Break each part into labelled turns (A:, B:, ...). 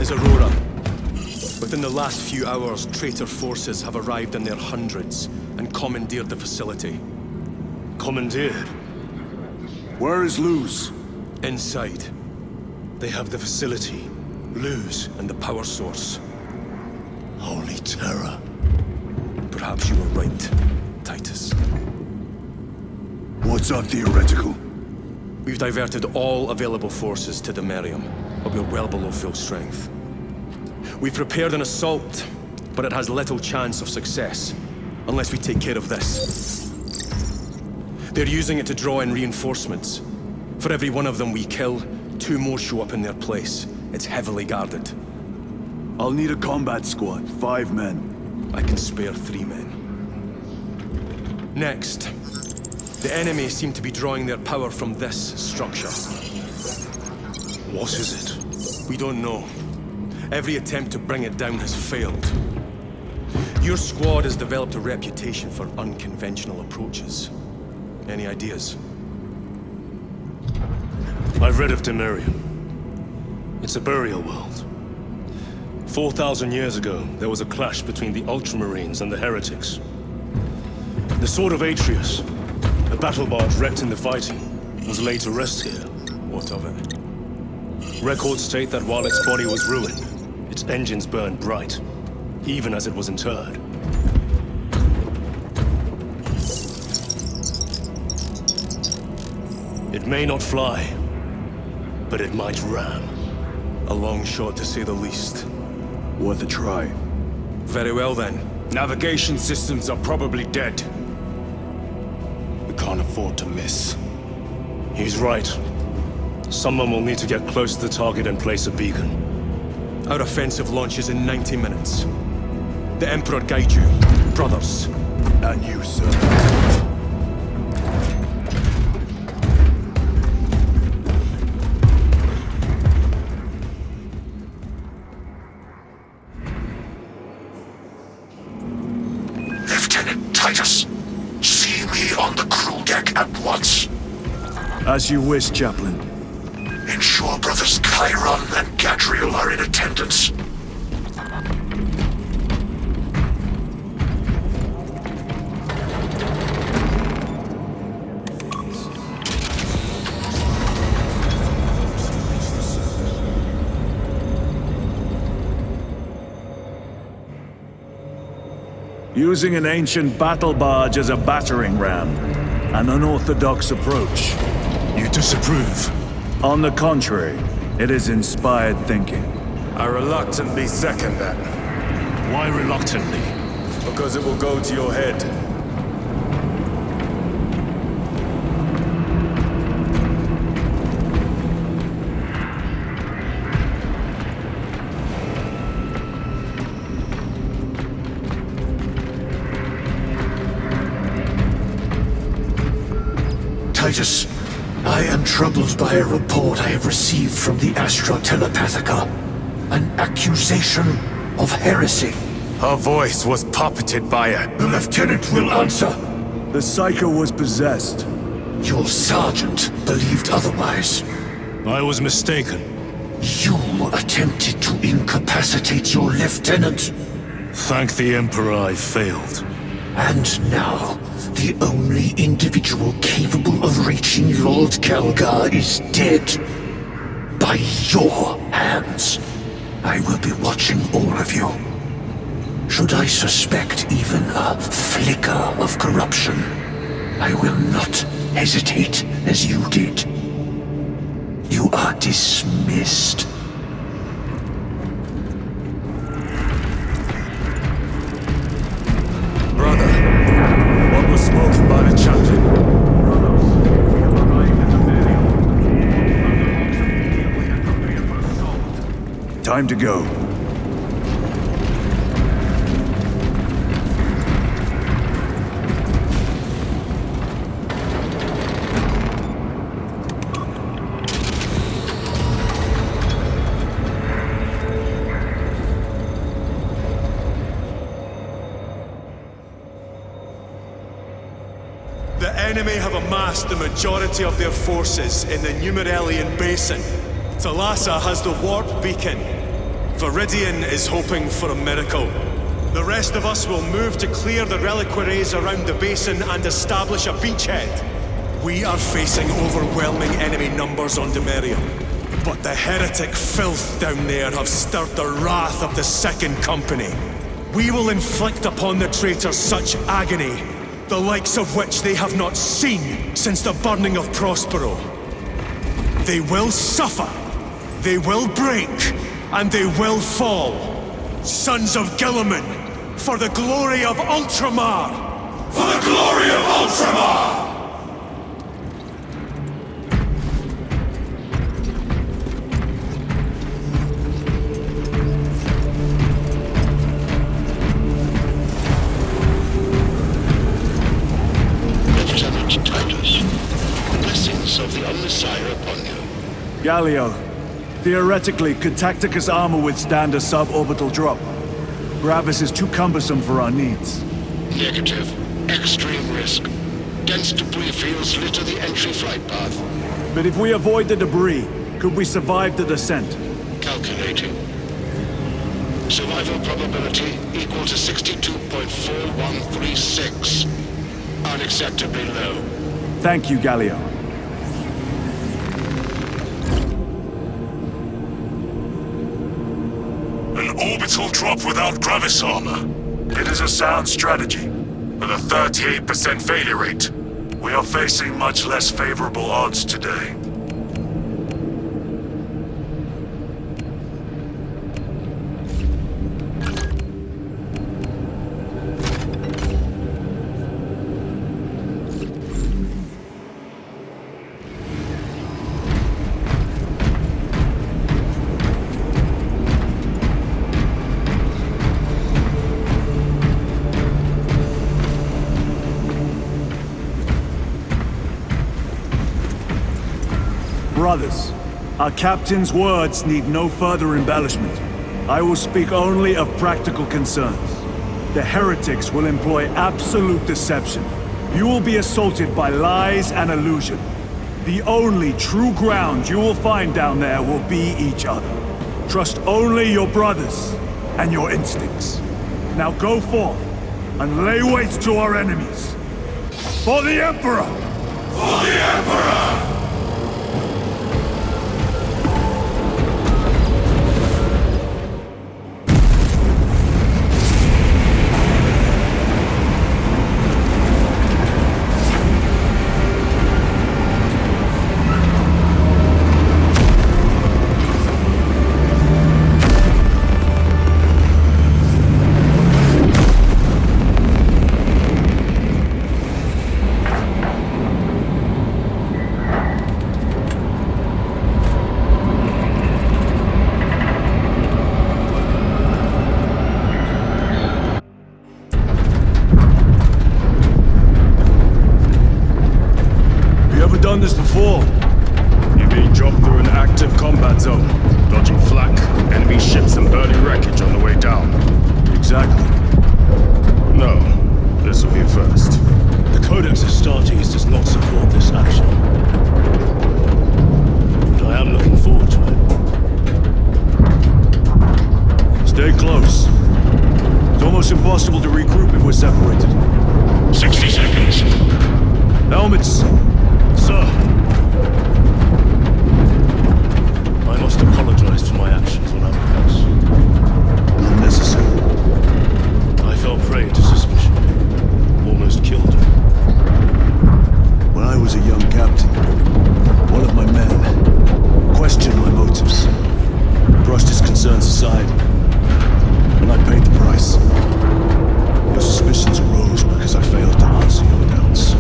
A: is Aurora. Within the last few hours, traitor forces have arrived in their hundreds and commandeered the facility.
B: Commandeered?
C: Where is Luz?
A: Inside. They have the facility, Luz, and the power source.
B: Holy terror.
A: Perhaps you were right, Titus.
C: What's our theoretical?
A: We've diverted all available forces to Demerium, but we're well below full strength. We've prepared an assault, but it has little chance of success, unless we take care of this. They're using it to draw in reinforcements. For every one of them we kill, 2 more show up in their place. It's heavily guarded.
C: I'll need a combat squad, 5 men.
A: I can spare 3 men. Next, the enemy seem to be drawing their power from this structure.
B: What is it?
A: We don't know. Every attempt to bring it down has failed. Your squad has developed a reputation for unconventional approaches. Any ideas?
B: I've read of Demerium. It's a burial world. 4,000 years ago, there was a clash between the Ultramarines and the Heretics. The Sword of Atreus, a battle barge wrecked in the fighting, was laid to rest here.
A: What of it?
B: Records state that while its body was ruined, its engines burned bright, even as it was interred. It may not fly, but it might ram.
A: A long shot, to say the least.
C: Worth a try.
A: Very well, then.
D: Navigation systems are probably dead. We can't afford to miss.
B: He's right. Someone will need to get close to the target and place a beacon.
A: Our offensive launches in 90 minutes. The Emperor guide you, brothers.
C: And you, sir.
E: Lieutenant Titus, see me on the crew deck at once.
C: As you wish, Chaplain.
E: Ensure brothers Chiron and Gadriel are in attendance.
C: Using an ancient battle barge as a battering ram. An unorthodox approach.
B: You disapprove?
C: On the contrary, it is inspired thinking.
D: I reluctantly second that.
B: Why reluctantly?
D: Because it will go to your head.
E: Titus, I am troubled by a report I have received from the Astra Telepathica. An accusation of heresy.
D: Her voice was puppeted by a...
E: The lieutenant will answer.
C: The Psycho was possessed.
E: Your sergeant believed otherwise.
B: I was mistaken.
E: You attempted to incapacitate your lieutenant.
B: Thank the Emperor I failed.
E: And now, the only individual capable of reaching Lord Kelgar is dead. By your hands. I will be watching all of you. Should I suspect even a flicker of corruption, I will not hesitate as you did. You are dismissed.
D: Brother, what was spoken by the chaplain?
C: Time to go.
A: The enemy have amassed the majority of their forces in the Numerelian Basin. Talassa has the warp beacon. Viridian is hoping for a miracle. The rest of us will move to clear the reliquaries around the basin and establish a beachhead. We are facing overwhelming enemy numbers on Demerium. But the heretic filth down there have stirred the wrath of the Second Company. We will inflict upon the traitors such agony, the likes of which they have not seen since the burning of Prospero. They will suffer, they will break, and they will fall. Sons of Gilliman, for the glory of Ultramar! For the glory of Ultramar!
C: Galio, theoretically, could Tacticus armor withstand a suborbital drop? Gravis is too cumbersome for our needs.
E: Negative. Extreme risk. Dense debris fields litter the entry flight path.
C: But if we avoid the debris, could we survive the descent?
E: Calculating. Survival probability equal to 62.4136. Unacceptably low.
C: Thank you, Galio.
F: An orbital drop without Gravis armor. It is a sound strategy, with a 38% failure rate. We are facing much less favorable odds today.
C: Brothers, our captain's words need no further embellishment. I will speak only of practical concerns. The heretics will employ absolute deception. You will be assaulted by lies and illusion. The only true ground you will find down there will be each other. Trust only your brothers and your instincts. Now go forth and lay waste to our enemies. For the Emperor!
F: For the Emperor!
A: Done this before. You're being dropped through an active combat zone, dodging flak, enemy ships and burning wreckage on the way down.
C: Exactly.
A: No, this will be a first.
B: The Codex Astartes does not support this action. But I am looking forward to it.
C: Stay close. It's almost impossible to regroup if we're separated.
E: 60 seconds.
C: Helmets!
B: Sir! I must apologize for my actions on Outpost.
C: Unnecessary.
B: I fell prey to suspicion. Almost killed her.
C: When I was a young captain, one of my men questioned my motives, brushed his concerns aside, and I paid the price. Your suspicions arose because I failed to answer your doubts.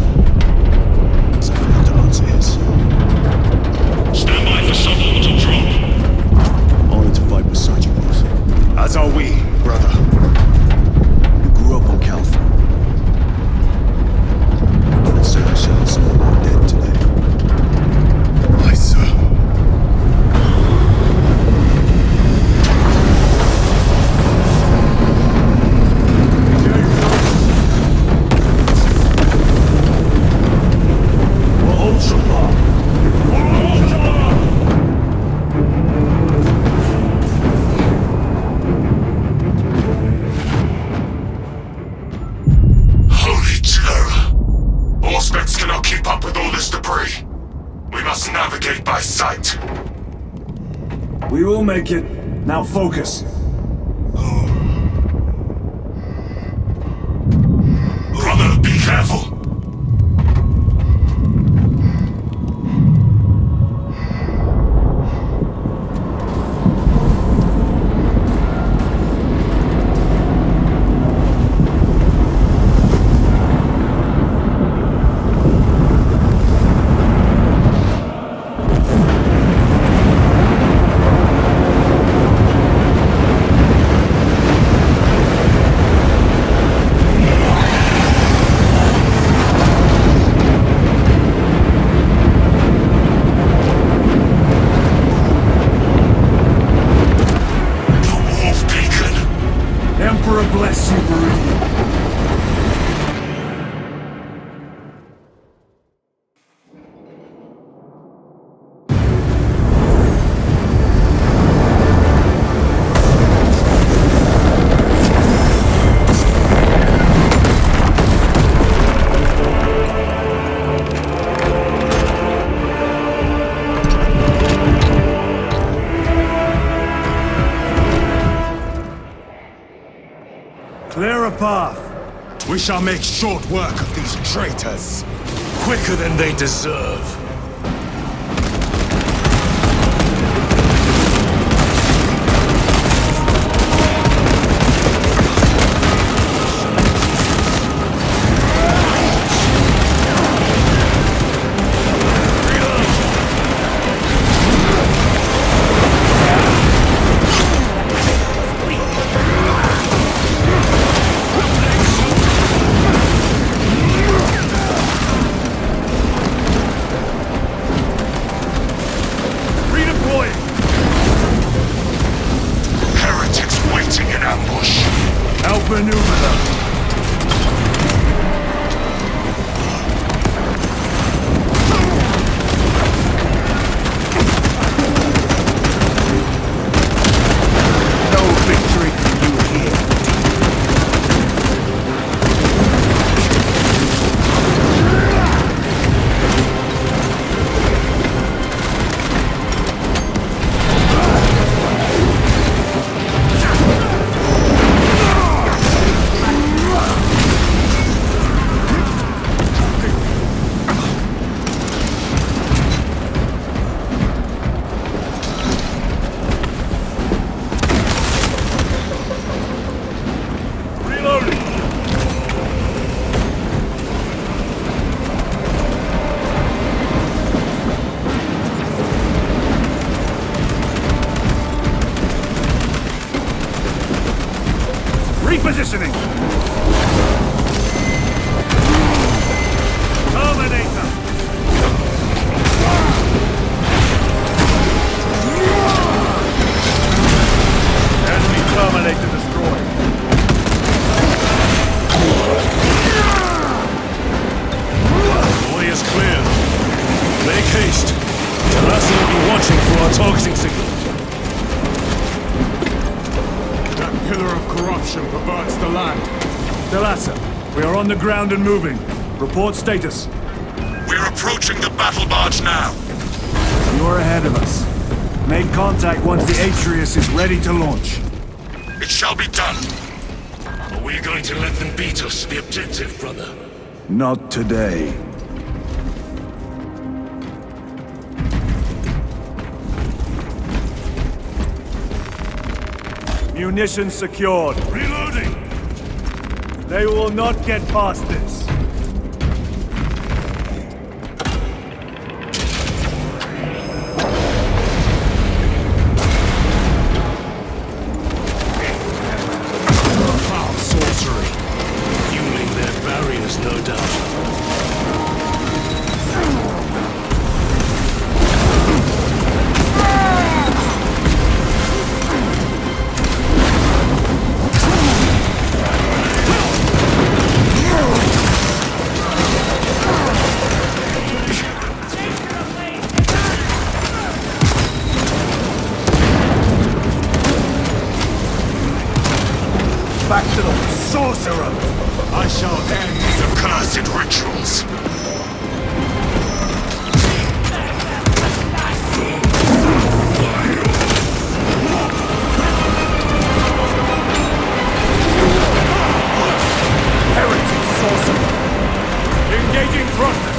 F: aspects cannot keep up with all this debris. We must navigate by sight.
C: We will make it. Now focus.
F: Brother, be careful!
C: Bless you, Marine. Clear a path.
D: We shall make short work of these traitors.
B: Quicker than they deserve.
C: Maneuver them. No victory for you here. Repositioning! Terminator! Enemy Terminator destroyed.
B: The way is clear. Make haste. Talassa will be watching for our targeting signal.
D: Pillar of corruption perverts the land.
C: Talassa, we are on the ground and moving. Report status.
F: We're approaching the battle barge now.
C: You are ahead of us. Make contact once the Atreus is ready to launch.
F: It shall be done.
B: Are we going to let them beat us to the objective, brother?
C: Not today. Munitions secured.
B: Reloading!
C: They will not get past this.
B: Foul sorcery. Fueling their barriers, no doubt.
C: Engaging thrusters!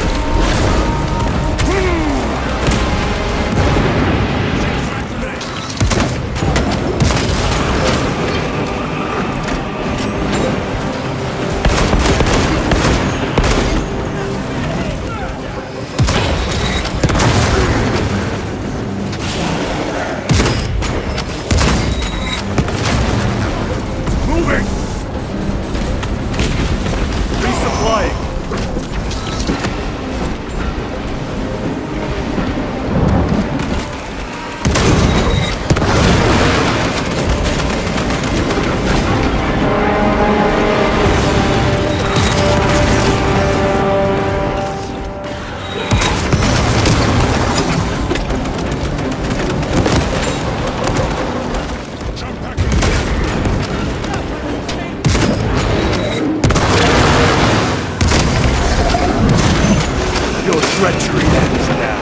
C: Treachery ends now.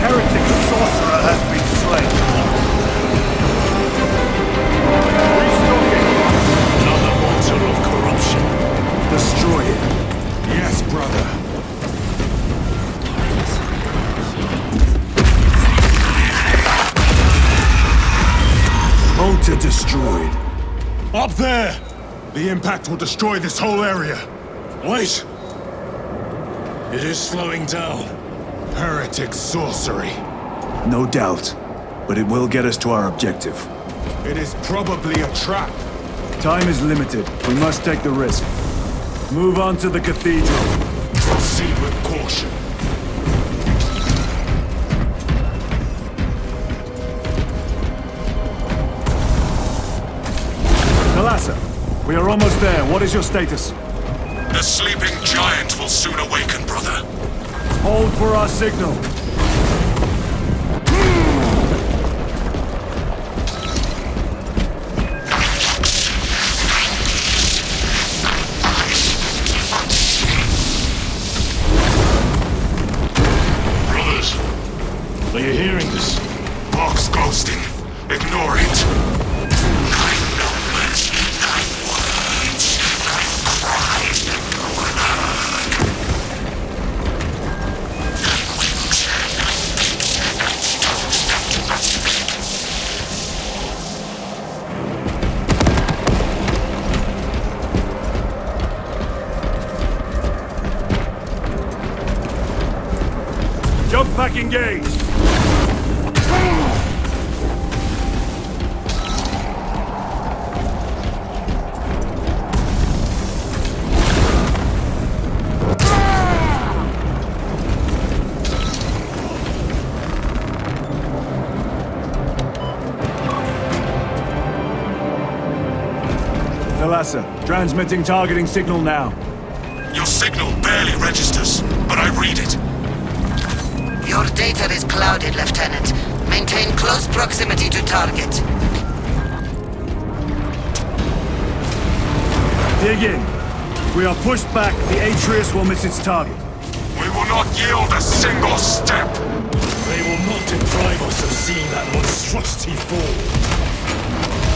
C: Heretic sorcerer has been slain. Restocking.
B: Another altar of corruption.
C: Destroy it.
D: Yes, brother.
C: Altar destroyed.
B: Up there!
D: The impact will destroy this whole area.
B: Wait! It is slowing down.
D: Heretic sorcery.
C: No doubt, but it will get us to our objective.
D: It is probably a trap.
C: Time is limited. We must take the risk. Move on to the cathedral.
D: Proceed with caution.
C: Thalassa, we are almost there. What is your status?
F: The sleeping giant will soon awaken, brother.
C: Hold for our signal.
B: Brothers, are you hearing this?
F: Box ghosting. Ignore it.
C: Jump pack engaged! Thalassa, transmitting targeting signal now.
F: Your signal barely registers, but I read it.
G: Your data is clouded, Lieutenant. Maintain close proximity to target.
C: Dig in. If we are pushed back, the Atreus will miss its target.
F: We will not yield a single step.
B: They will not deprive us of seeing that monstrosity fall.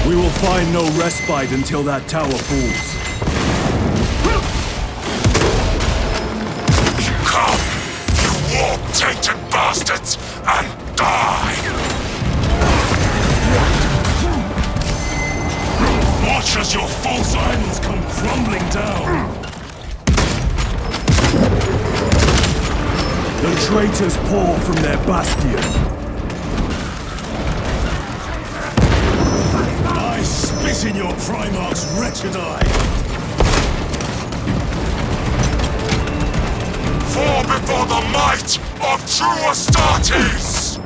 C: We will find no respite until that tower falls.
F: Come, you warp-tainted bastards, and die!
B: Watch as your false idols come crumbling down!
C: The traitors pour from their bastion.
B: I spit in your Primarch's wretched eye!
F: Fall before the might of true Astartes!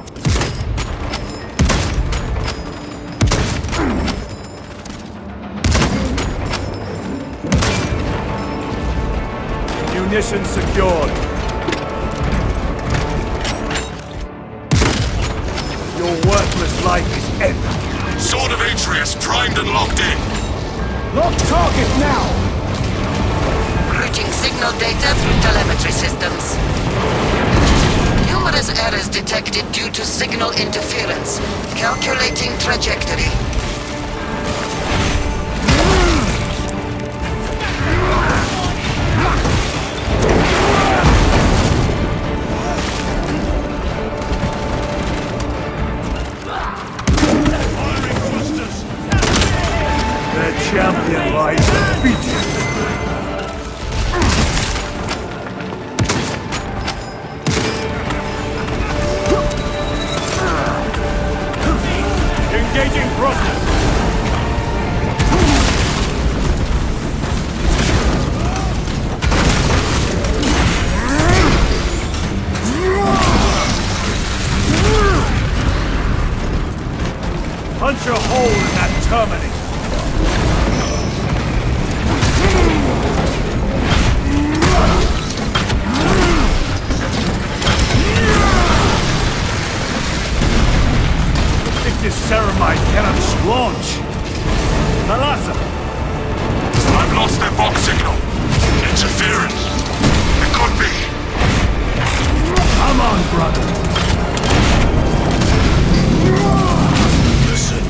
C: Munitions secured. Your worthless life is ended.
F: Sword of Atreus primed and locked in.
C: Lock target now!
G: Routing signal data through telemetry systems. Numerous errors detected due to signal interference. Calculating trajectory.
C: Their champion lies defeated. Engaging thrusters! Punch a hole in that terminus! This ceramide cannot launch! Thalassa!
F: I've lost their box signal. Interference. It could be.
C: Come on, brother!
B: Listen.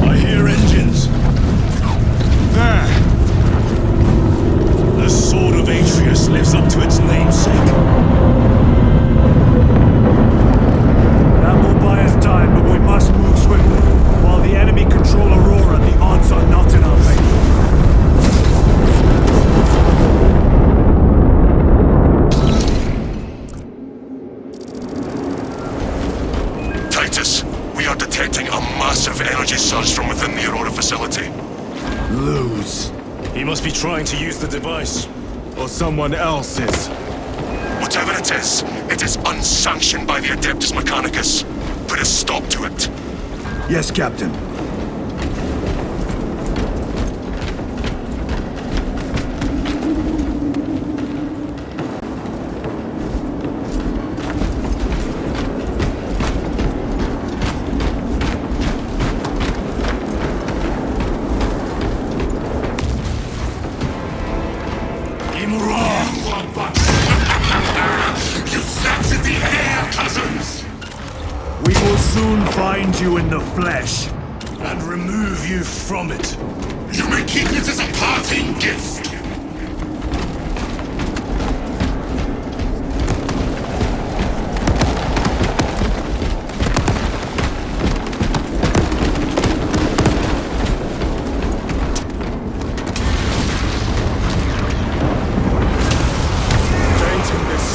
B: I hear engines.
C: There!
B: The Sword of Atreus lives up to its namesake.
C: That will buy us time, but we must move swiftly. While the enemy control Aurora, the odds are not in our favor.
F: Titus, we are detecting a massive energy surge from within the Aurora facility.
C: Lose.
B: He must be trying to use the device.
C: Or someone else is.
F: Whatever it is unsanctioned by the Adeptus Mechanicus. Put a stop to it.
C: Yes, Captain.
F: You snatched at the air, cousins!
C: We will soon find you in the flesh.
B: And remove you from it.
F: You may keep it as a parting gift.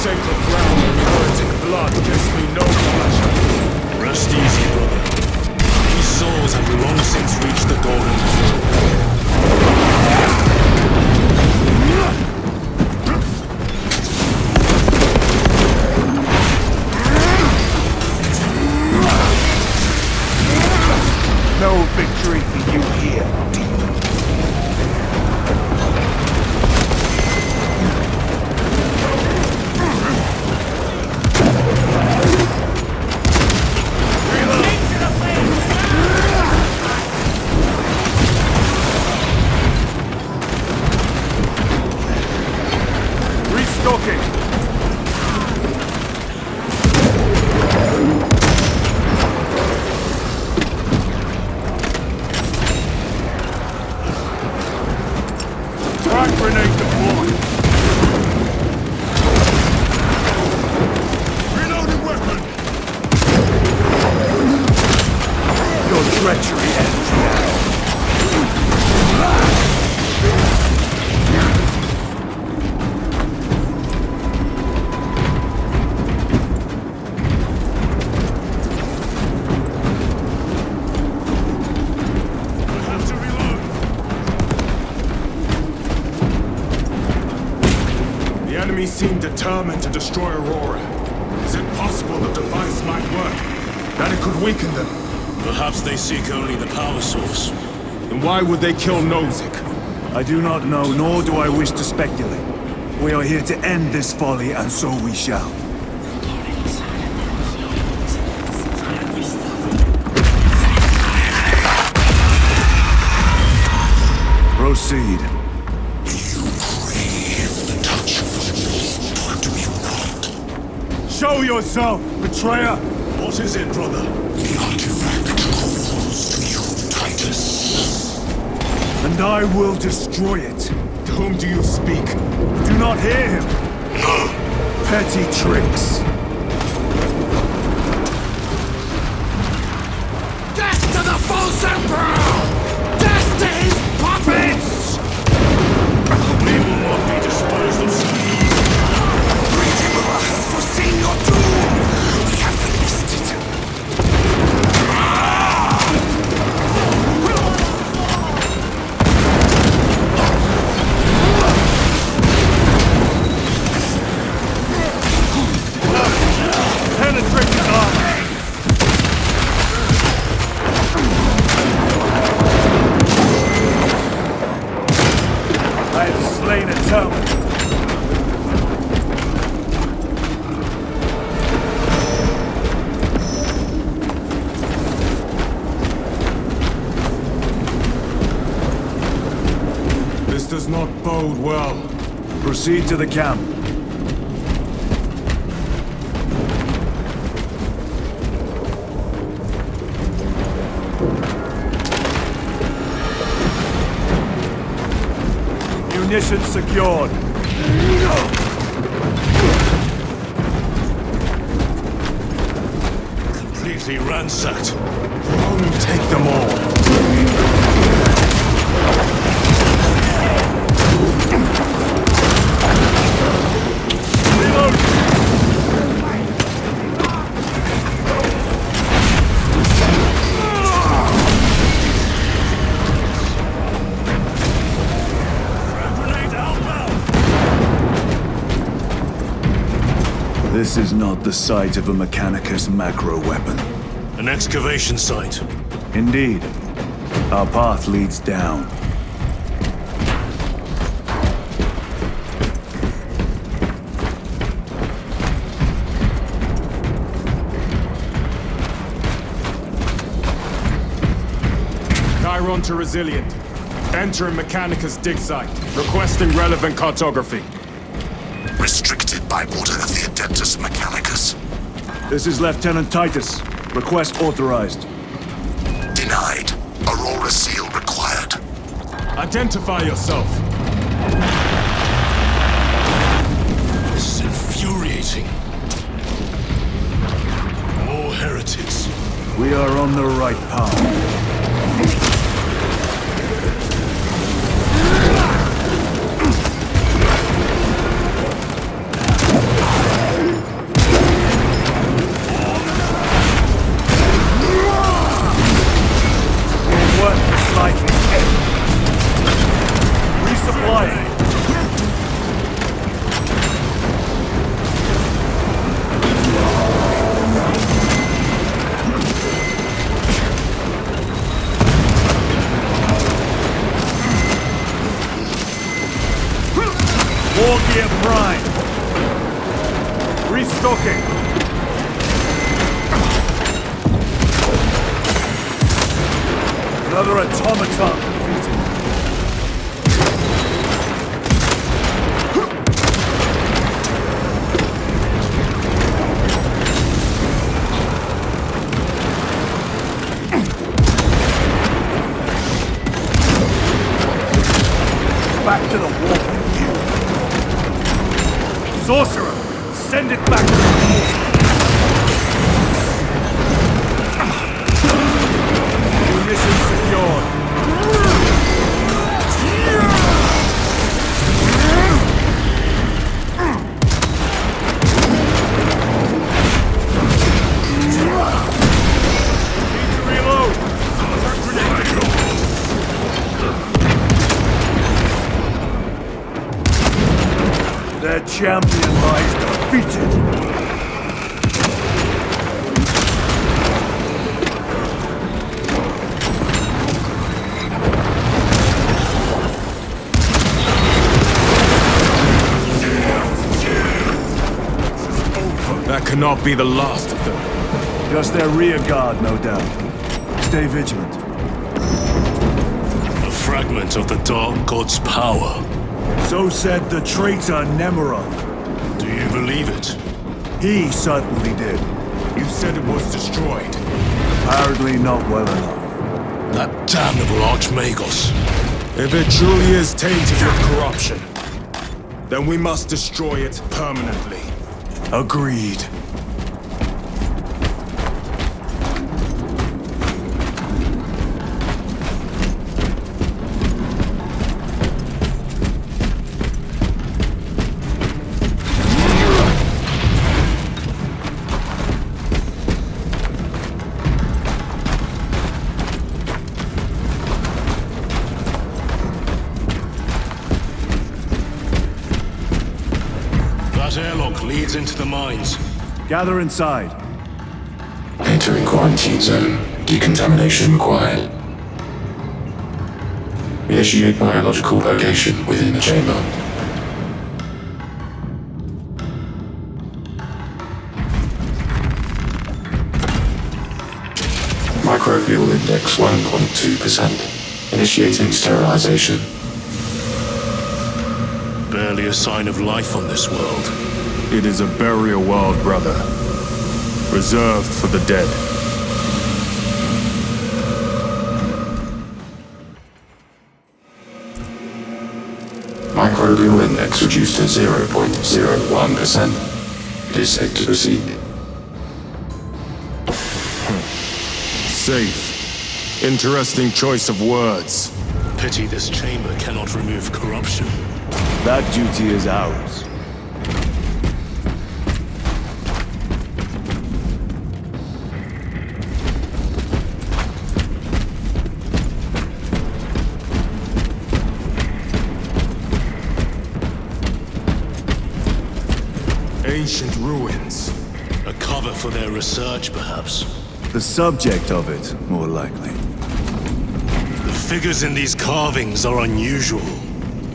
C: Sacred ground and heretic blood gives me no pleasure.
B: Rest easy, brother. These souls have long since reached the golden throne.
C: No victory for you here, demon. Grenade deployed.
F: Reloading weapon!
C: Your treachery ends now.
D: The enemy seem determined to destroy Aurora. Is it possible the device might work? That it could weaken them?
B: Perhaps they seek only the power source.
D: Then why would they kill Nozick?
C: I do not know, nor do I wish to speculate. We are here to end this folly, and so we shall. Proceed.
E: You crave the touch of the Lord, do you not?
C: Show yourself, betrayer!
B: What is it, brother?
E: The artifact calls to you, Titus.
C: And I will destroy it.
D: To whom do you speak?
C: Do not hear him.
E: No.
C: Petty tricks.
E: Death to the false emperor! Death to his puppets!
B: We will not be disposed of.
E: Great Emperor has foreseen your doom! We have witnessed it.
C: Penetrate his armor! I have slain a toad.
D: This does not bode well.
C: Proceed to the camp. Munitions secured.
B: Completely ransacked.
D: Take them all.
C: This is not the site of a Mechanicus macro weapon.
B: An excavation site.
C: Indeed. Our path leads down.
D: Chiron to Resilient. Enter Mechanicus dig site. Requesting relevant cartography.
F: Restricted by order of the Adeptus Mechanicus.
C: This is Lieutenant Titus. Request authorized.
F: Denied. Aurora seal required.
D: Identify yourself.
B: This is infuriating. More heretics.
C: We are on the right path. Resupplying. War gear prime. Restocking. Another automaton defeated. Back to the wall. Sorcerer, send it back to the wall. Munitions secured. Need to reload. Their champion lies defeated.
D: That cannot be the last of them.
C: Just their rear guard, no doubt. Stay vigilant.
B: A fragment of the Dark God's power.
C: So said the traitor Nemeroth.
B: Do you believe it?
C: He certainly did.
D: You said it was destroyed.
C: Apparently not well enough.
B: That damnable Archmagos.
D: If it truly is tainted with corruption, then we must destroy it permanently.
C: Agreed.
B: That airlock leads into the mines.
C: Gather inside.
H: Entering quarantine zone. Decontamination required. Initiate biological purgation within the chamber. Microbial index 1.2%. Initiating sterilization.
B: Barely a sign of life on this world.
D: It is a burial world, brother. Reserved for the dead.
H: Microbial index reduced to 0.01%. It is safe to proceed.
D: Safe. Interesting choice of words.
B: Pity this chamber cannot remove corruption.
C: That duty is ours.
D: Ancient ruins.
B: A cover for their research, perhaps.
C: The subject of it, more likely.
B: The figures in these carvings are unusual.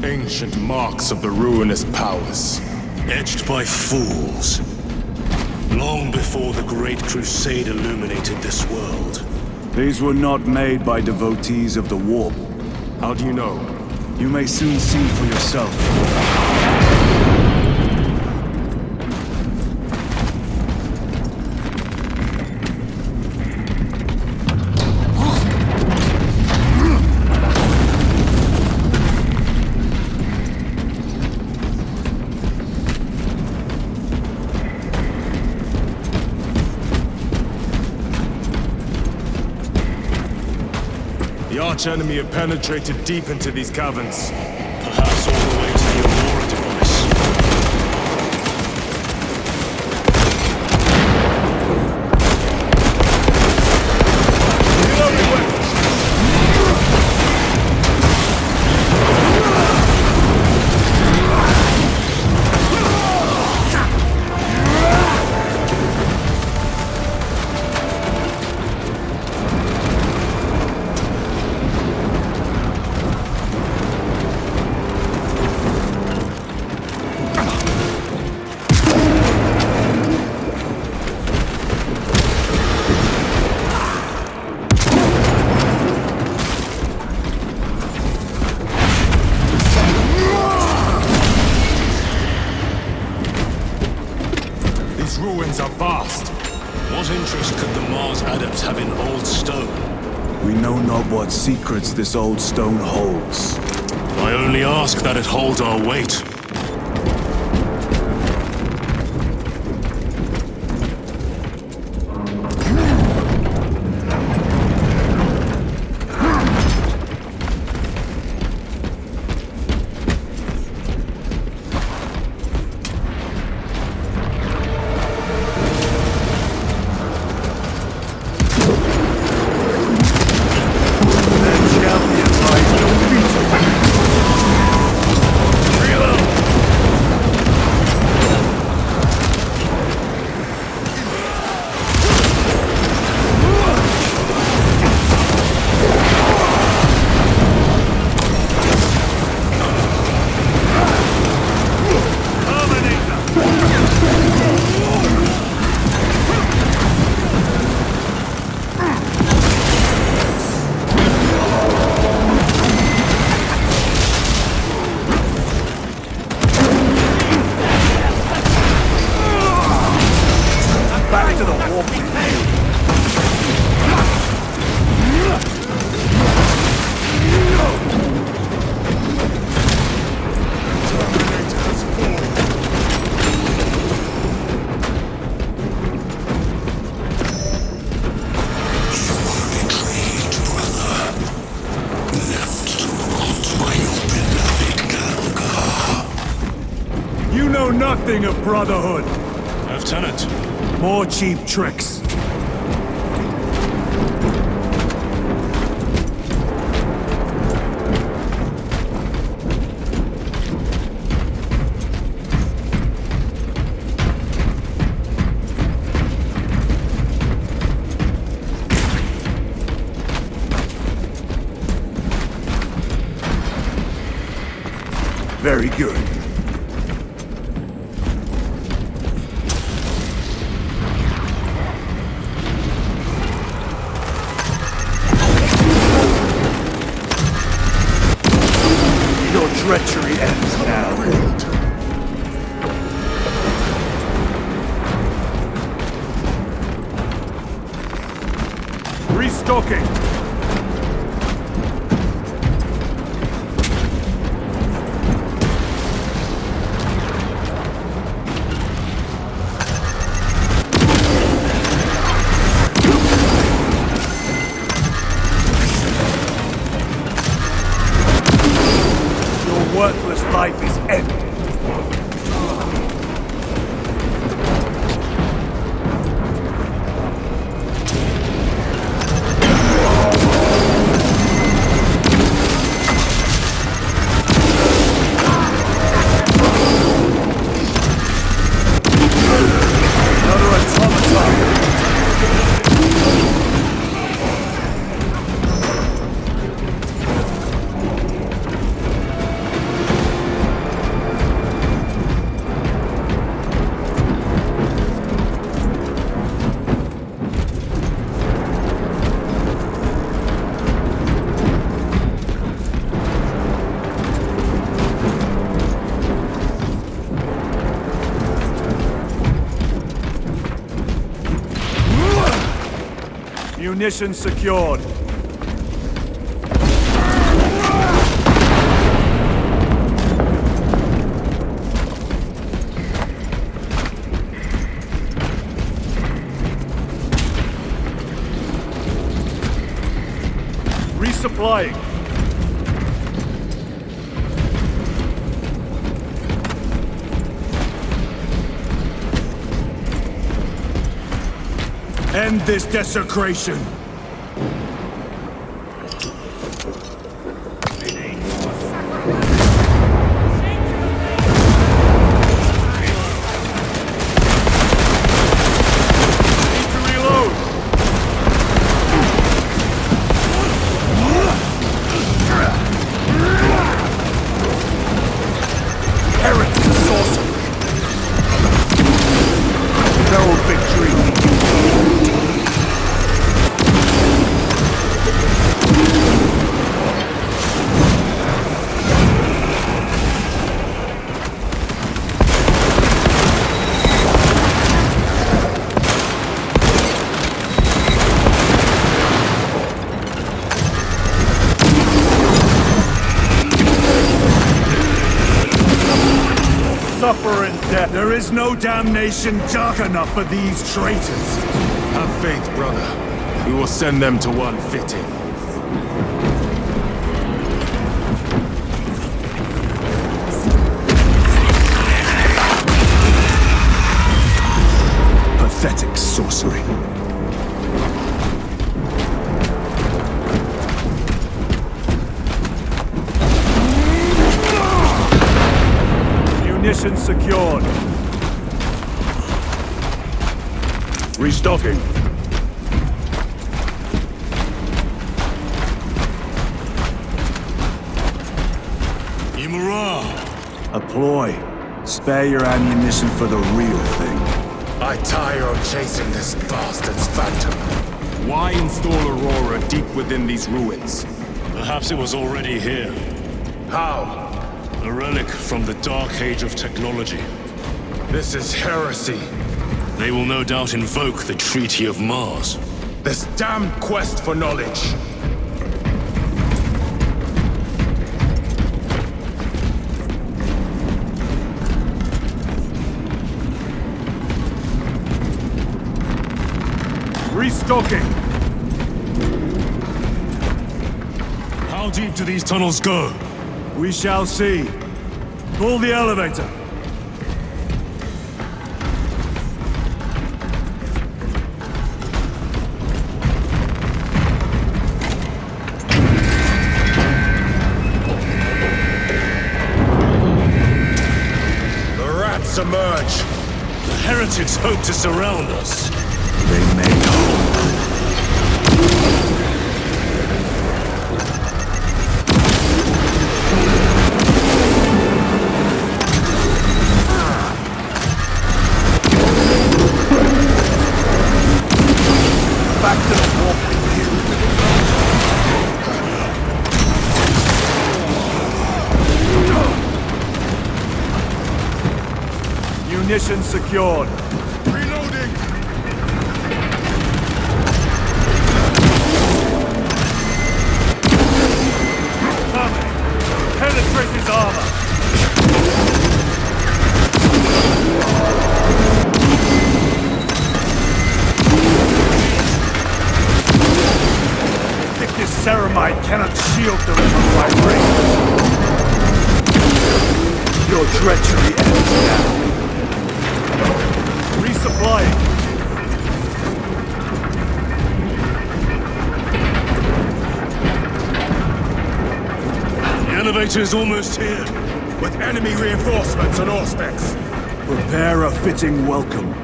D: Ancient marks of the ruinous powers.
B: Etched by fools. Long before the Great Crusade illuminated this world.
C: These were not made by devotees of the warp.
D: How do you know?
C: You may soon see for yourself.
D: The arch-enemy have penetrated deep into these caverns.
B: Perhaps all the way to the Aurora device.
D: These ruins are vast.
B: What interest could the Mars adepts have in old stone?
C: We know not what secrets this old stone holds.
B: I only ask that it hold our weight.
C: Champion lies no feet. Reload! back to the warp. You know nothing of brotherhood.
B: Lieutenant,
C: More cheap tricks. Very good. Your treachery ends now. Restocking. Worthless life is ended. Another automaton. Munitions secured. Resupplying. End this desecration. Suffer in death. There is no damnation dark enough for these traitors.
D: Have faith, brother. We will send them to one fitting.
C: Pathetic sorcery. Munition secured. Restocking.
B: Imura!
C: A ploy. Spare your ammunition for the real thing.
D: I tire of chasing this bastard's phantom. Why install Aurora deep within these ruins?
B: Perhaps it was already here.
D: How?
B: A relic from the dark age of technology.
D: This is heresy.
B: They will no doubt invoke the Treaty of Mars.
D: This damned quest for knowledge.
C: Restocking!
B: How deep do these tunnels go?
C: We shall see. Pull the elevator.
D: The rats emerge.
B: The heretics hope to surround us.
C: They may hope. Back to the wall. Munitions secured.
D: Reloading.
C: Penetrate his armor. Think this ceramide cannot shield them from my rays. Your treachery ends now. Resupplying.
B: The elevator is almost here.
D: With enemy reinforcements and auspex.
C: Prepare a fitting welcome.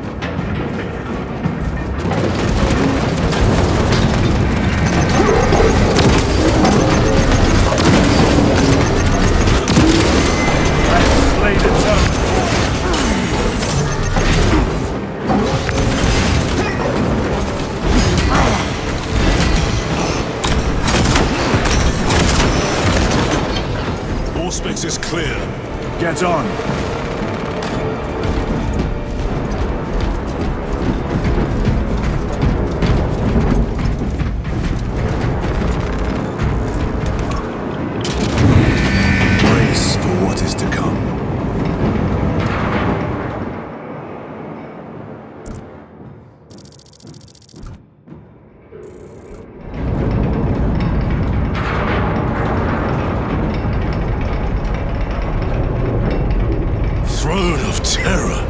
C: Slay the terminal.
B: Auspex is clear.
C: Get on. Brace for what is to come.
B: Throne of Terror.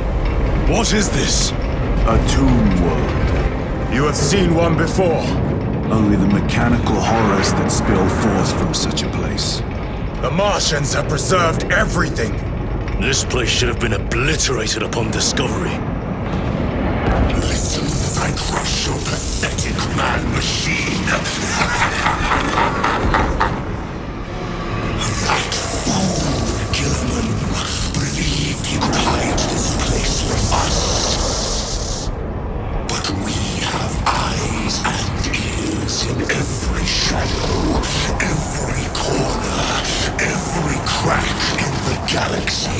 B: What is this?
C: A tomb world.
D: You have seen one before.
C: Only the mechanical horrors that spill forth from such a place.
D: The Martians have preserved everything.
B: This place should have been obliterated upon discovery.
E: Listen as I crush your pathetic man-machine. That fool, Gilliman, believed he could hide this place from us. But we have eyes and ears in every shadow, every corner, every crack in the galaxy.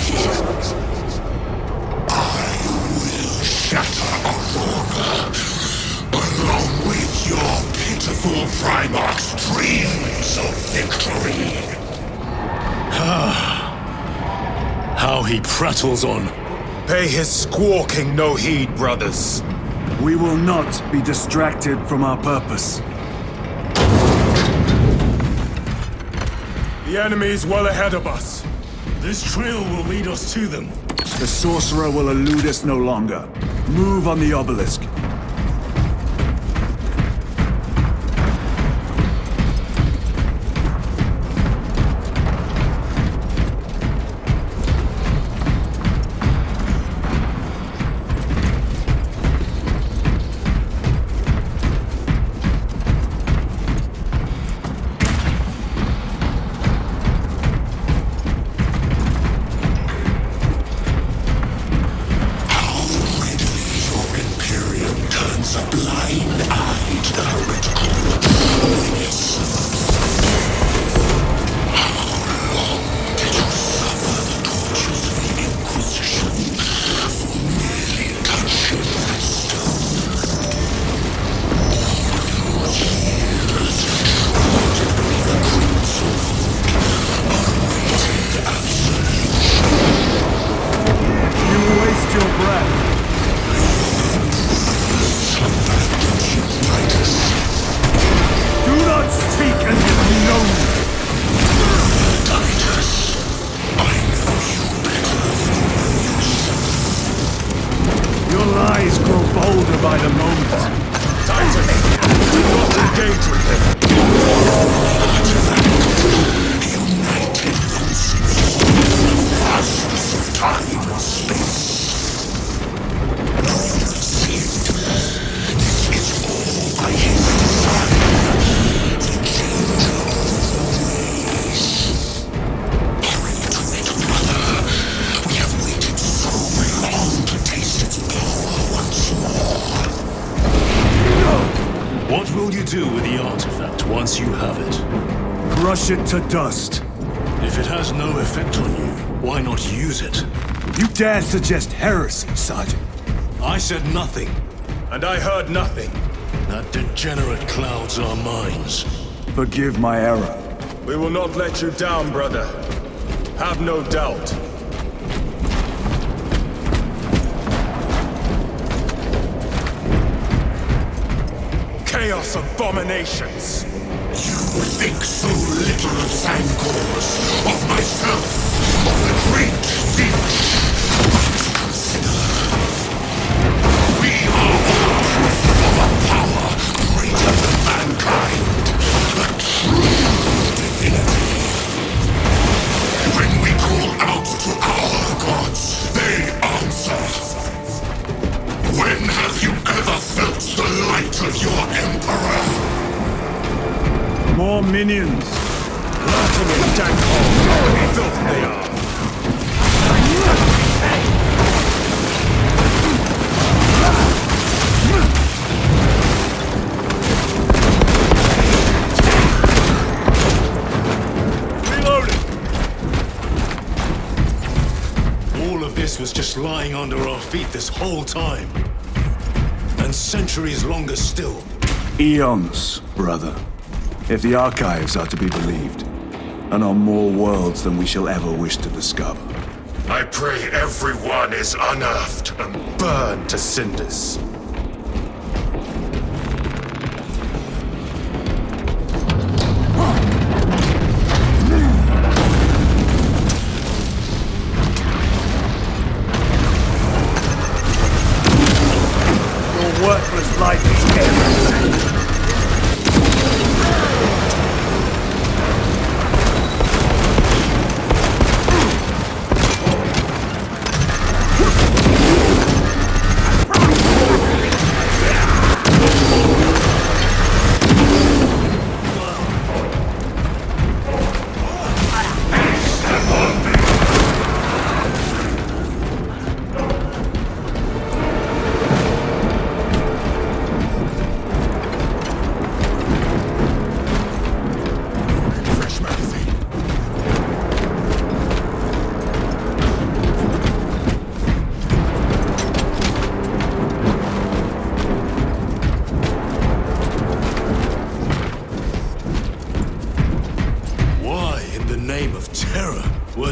E: I will shatter Aurora, along with your pitiful Primarch's dreams of victory.
B: How he prattles on.
D: Pay his squawking no heed, brothers.
C: We will not be distracted from our purpose.
D: The enemy is well ahead of us.
B: This trail will lead us to them.
C: The sorcerer will elude us no longer. Move on the obelisk. by the moment.
D: Titan, do not engage with him.
E: United forces, vastness of time and space. No seed. This is all by his desire. The change of race. Carry to it, brother. We have waited so long to taste its power once more.
B: What will you do with the artifact once you have it?
C: Crush it to dust.
B: If it has no effect on you, why not use it?
C: You dare suggest heresy, Sergeant?
B: I said nothing.
D: And I heard nothing.
B: That degenerate clouds our minds.
C: Forgive my error.
D: We will not let you down, brother. Have no doubt. Chaos abominations!
E: You think so little of Sangors, of myself, of the great Finch. But consider, we are all proof of a power greater than mankind, a true divinity. When we call out to our gods, they answer. When have you ever felt the light of your Emperor?
C: More minions.
D: Rotting in dank holes. Filth they are.
B: All of this was just lying under our feet this whole time. And centuries longer still.
C: Eons, brother. If the archives are to be believed, and on more worlds than we shall ever wish to discover.
F: I pray everyone is unearthed and burned to cinders.
C: Your worthless life is everything.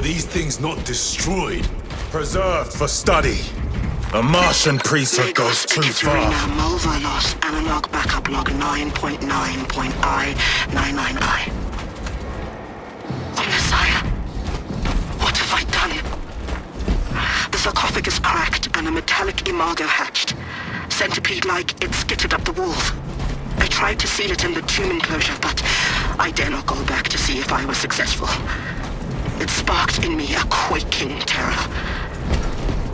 B: these things not destroyed?
D: Preserved for study. A Martian priesthood goes too far.
G: Mulva loss, analog backup log 9.9.I99I. Messiah, what have I done? The sarcophagus cracked and a metallic imago hatched. Centipede-like, it skittered up the walls. I tried to seal it in the tomb enclosure, but I dare not go back to see if I was successful. It sparked in me a quaking terror.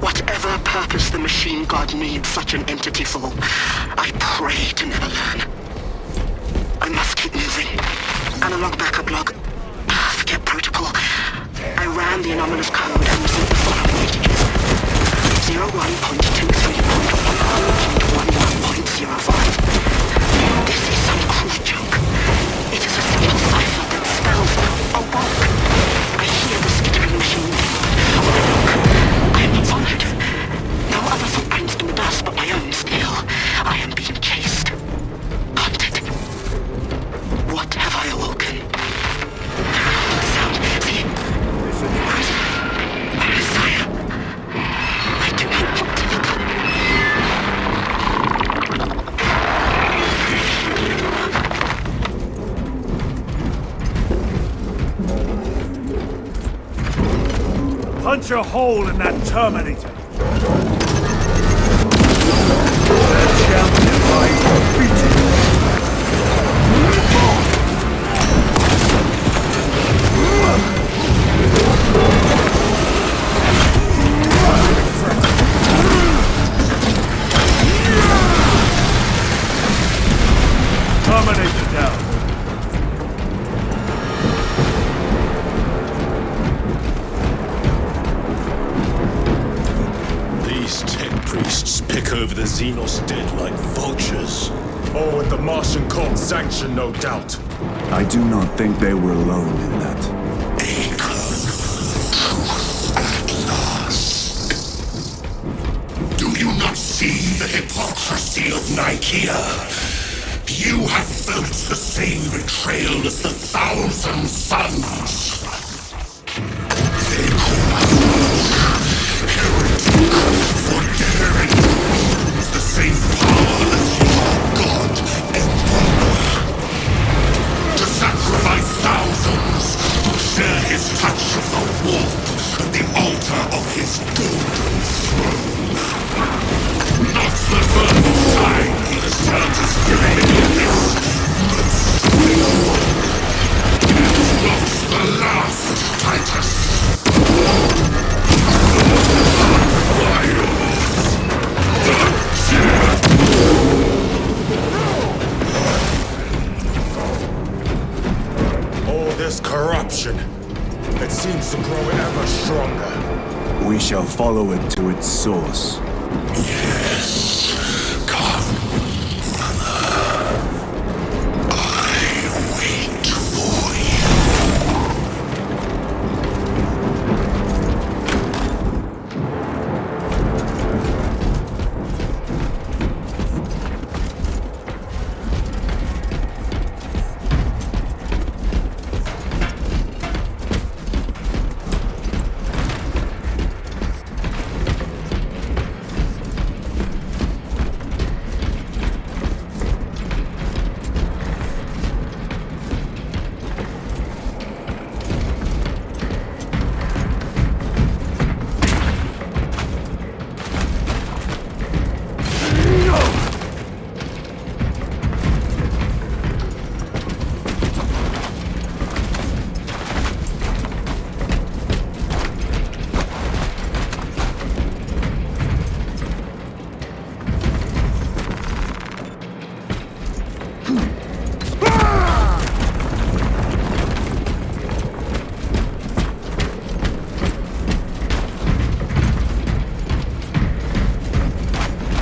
G: Whatever purpose the machine god needs such an entity for, I pray to never learn. I must keep moving. Analog backup log. Forget protocol. I ran the anomalous code and received the following messages. 01.23.11.11.05. This is some crude joke. It is a simple cipher that spells awoke. I hear the skittering machine name, but I am not followed. No other footprints in the dust but my own still. I am being chased. Hunted. What have I awoken? Sound. See? Messiah. I do not want to look.
C: Punch a hole in that Terminator.
B: seen us dead like vultures.
D: Oh, with the Martian cult sanction, no doubt.
C: I do not think they were alone in that.
E: Do you not see the hypocrisy of Nicaea? You have felt the same betrayal as the Thousand Suns. They call us heretics for daring to use the same power as your god Emperor. To sacrifice thousands to share his touch of the warp at the altar of his golden throne. Not the first time he has turned his fury in this, but still. And not the last, Titus.
D: All this corruption, it seems to grow ever stronger.
C: We shall follow it to its source.
E: Yes, come, Mother. I wait for you.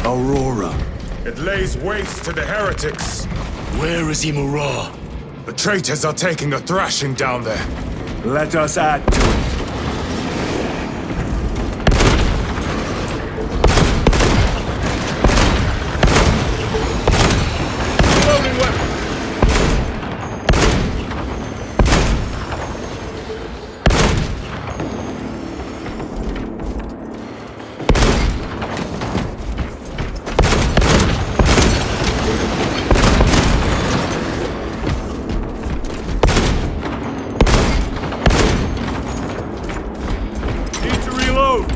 C: Aurora.
D: It lays waste to the heretics.
B: Where is Imura?
D: The traitors are taking a thrashing down there.
C: Let us add to it.
D: Loading weapon.
C: Need to reload.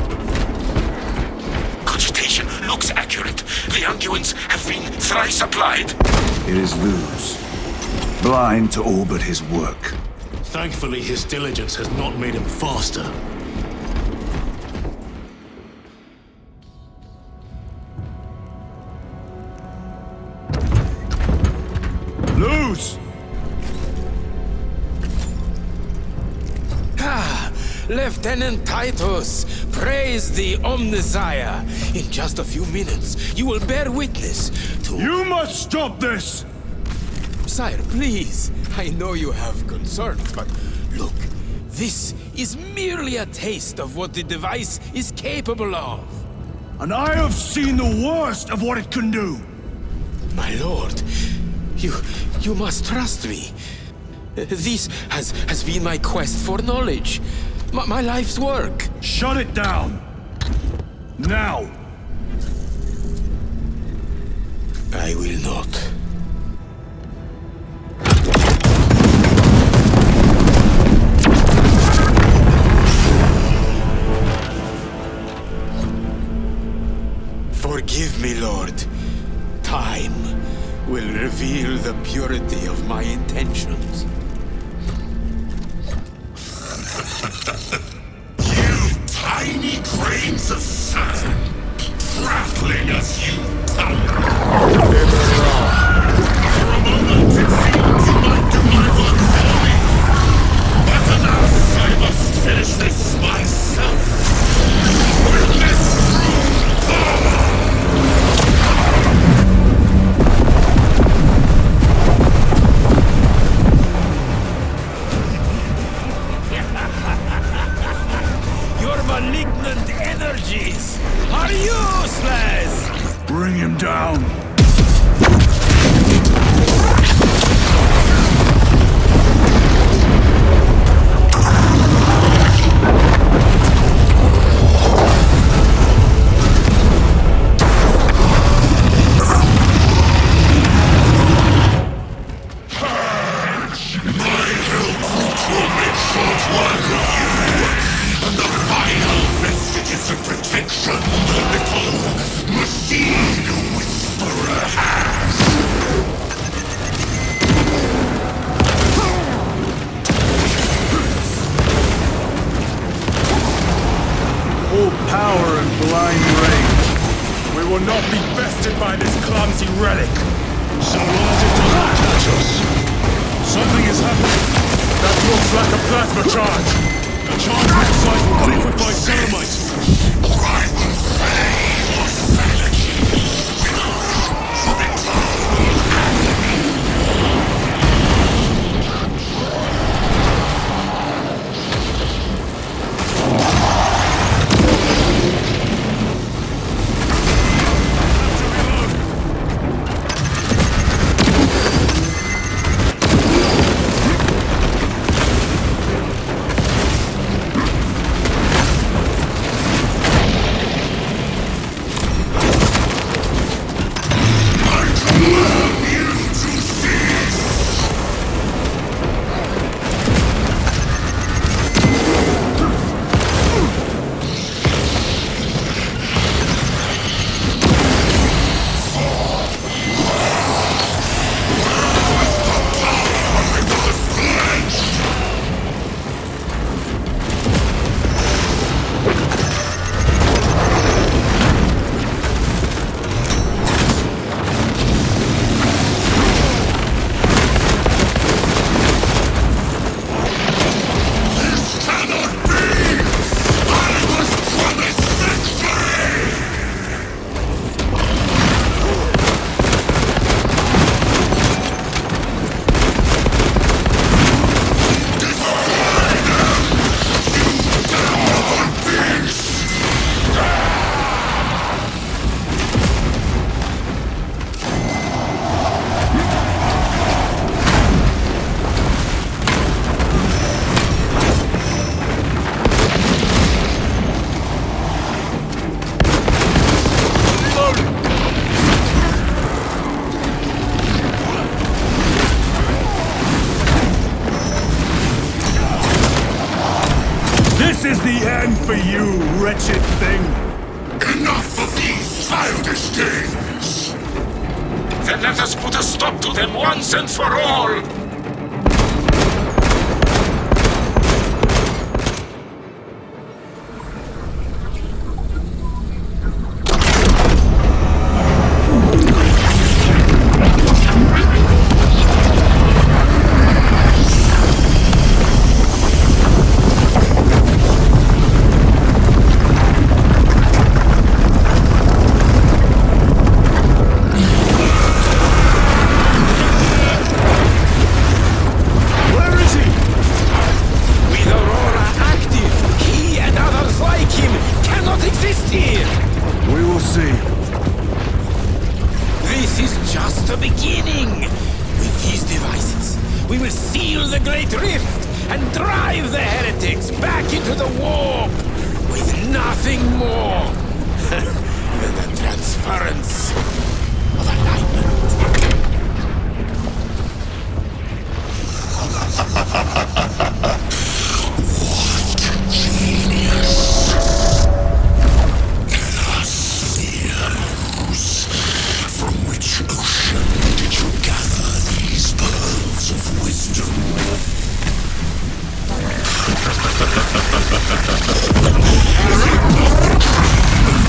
E: Cogitation looks accurate. The unguents have been thrice applied.
C: It is Luz. Blind to all but his work.
B: Thankfully, his diligence has not made him faster.
C: Luz!
I: Lieutenant Titus, praise the Omnisire. In just a few minutes, you will bear witness to...
C: You must stop this!
I: Sire, please. I know you have concerns, but look, this is merely a taste of what the device is capable of.
C: And I have seen the worst of what it can do!
I: My lord, you must trust me. This has been my quest for knowledge. My life's work.
C: Shut it down! Now!
I: I will not. Forgive me, Lord. Time will reveal the purity of my intentions.
E: You tiny grains of sand, prattling as you thunder. For a moment it seemed you might do my work for me. But alas, I must finish this myself. With this true power.
C: Bring him down.
D: Power and blind rage. We will not be bested by this clumsy relic.
B: So long as it doesn't catch us.
D: Something is happening. That looks like a plasma charge.
B: A charge this size will liquid by ceramite.
F: Or I will fail your sanity for eternal agony.
C: This is the end for you, wretched thing!
F: Enough of these childish games!
J: Then let us put a stop to them once and for all!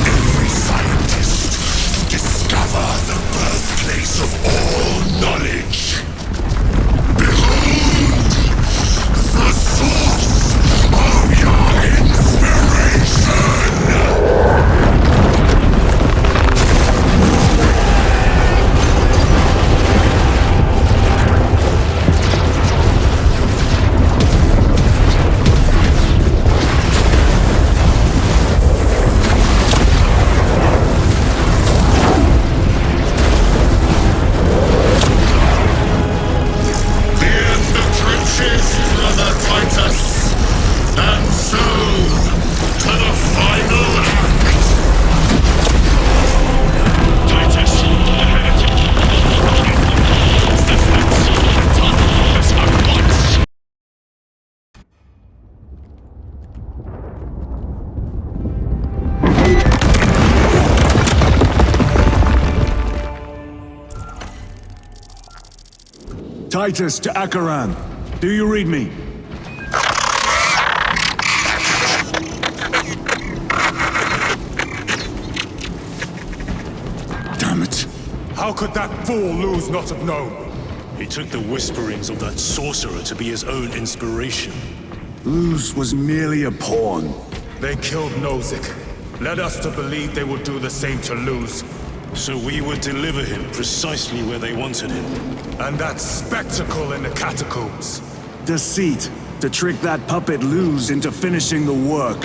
F: Every scientist to discover
C: Titus to Acheran. Do you read me?
D: Damn it. How could that fool lose not have known?
B: He took the whisperings of that sorcerer to be his own inspiration.
C: Luz was merely a pawn.
D: They killed Nozick. Led us to believe they would do the same to Luz.
B: So we would deliver him precisely where they wanted him.
D: And that spectacle in the catacombs.
C: Deceit. To trick that puppet Luz into finishing the work.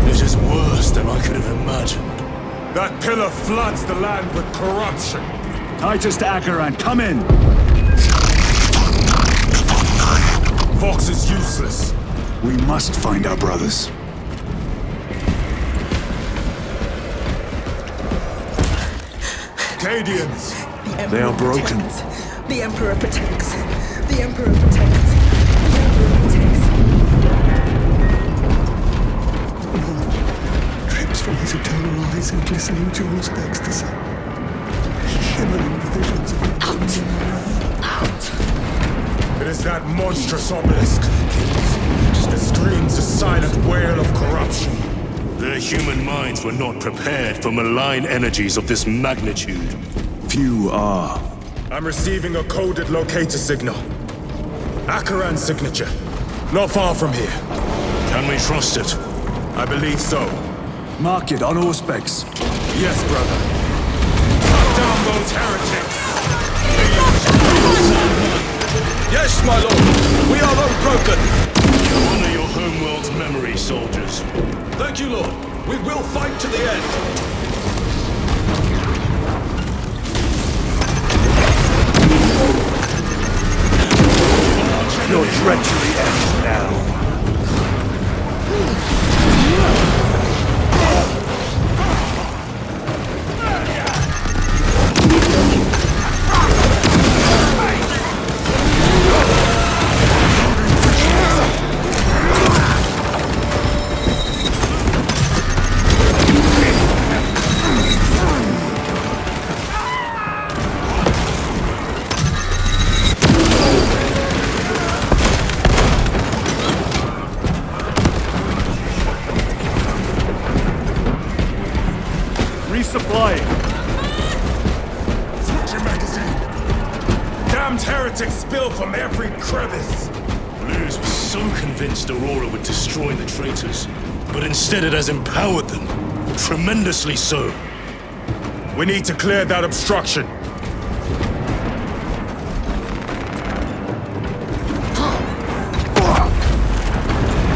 B: This is worse than I could have imagined.
D: That pillar floods the land with corruption.
C: Titus to Acheran, come in!
D: Vox is useless.
C: We must find our brothers.
D: Cadians!
C: They are broken.
G: The Emperor protects. The Emperor protects. The Emperor protects.
E: Drips from his eternal eyes and glistening jewels of ecstasy. Shimmering visions of
D: It is that monstrous obelisk. It screams a silent wail of corruption.
B: Their human minds were not prepared for malign energies of this magnitude.
C: Few are.
D: I'm receiving a coded locator signal. Acheran's signature. Not far from here.
B: Can we trust it?
D: I believe so.
C: Mark it on all specs.
D: Yes, brother. Cut down those heretics!
A: Yes, my lord. We are unbroken.
B: Honor your homeworld's memory, soldiers.
A: Thank you, lord. We will fight to the end.
C: Your treachery ends now. Resupplying.
D: Switch your magazine. Damned heretics spill from every crevice.
B: Luz was so convinced Aurora would destroy the traitors, but instead it has empowered them. Tremendously so.
D: We need to clear that obstruction.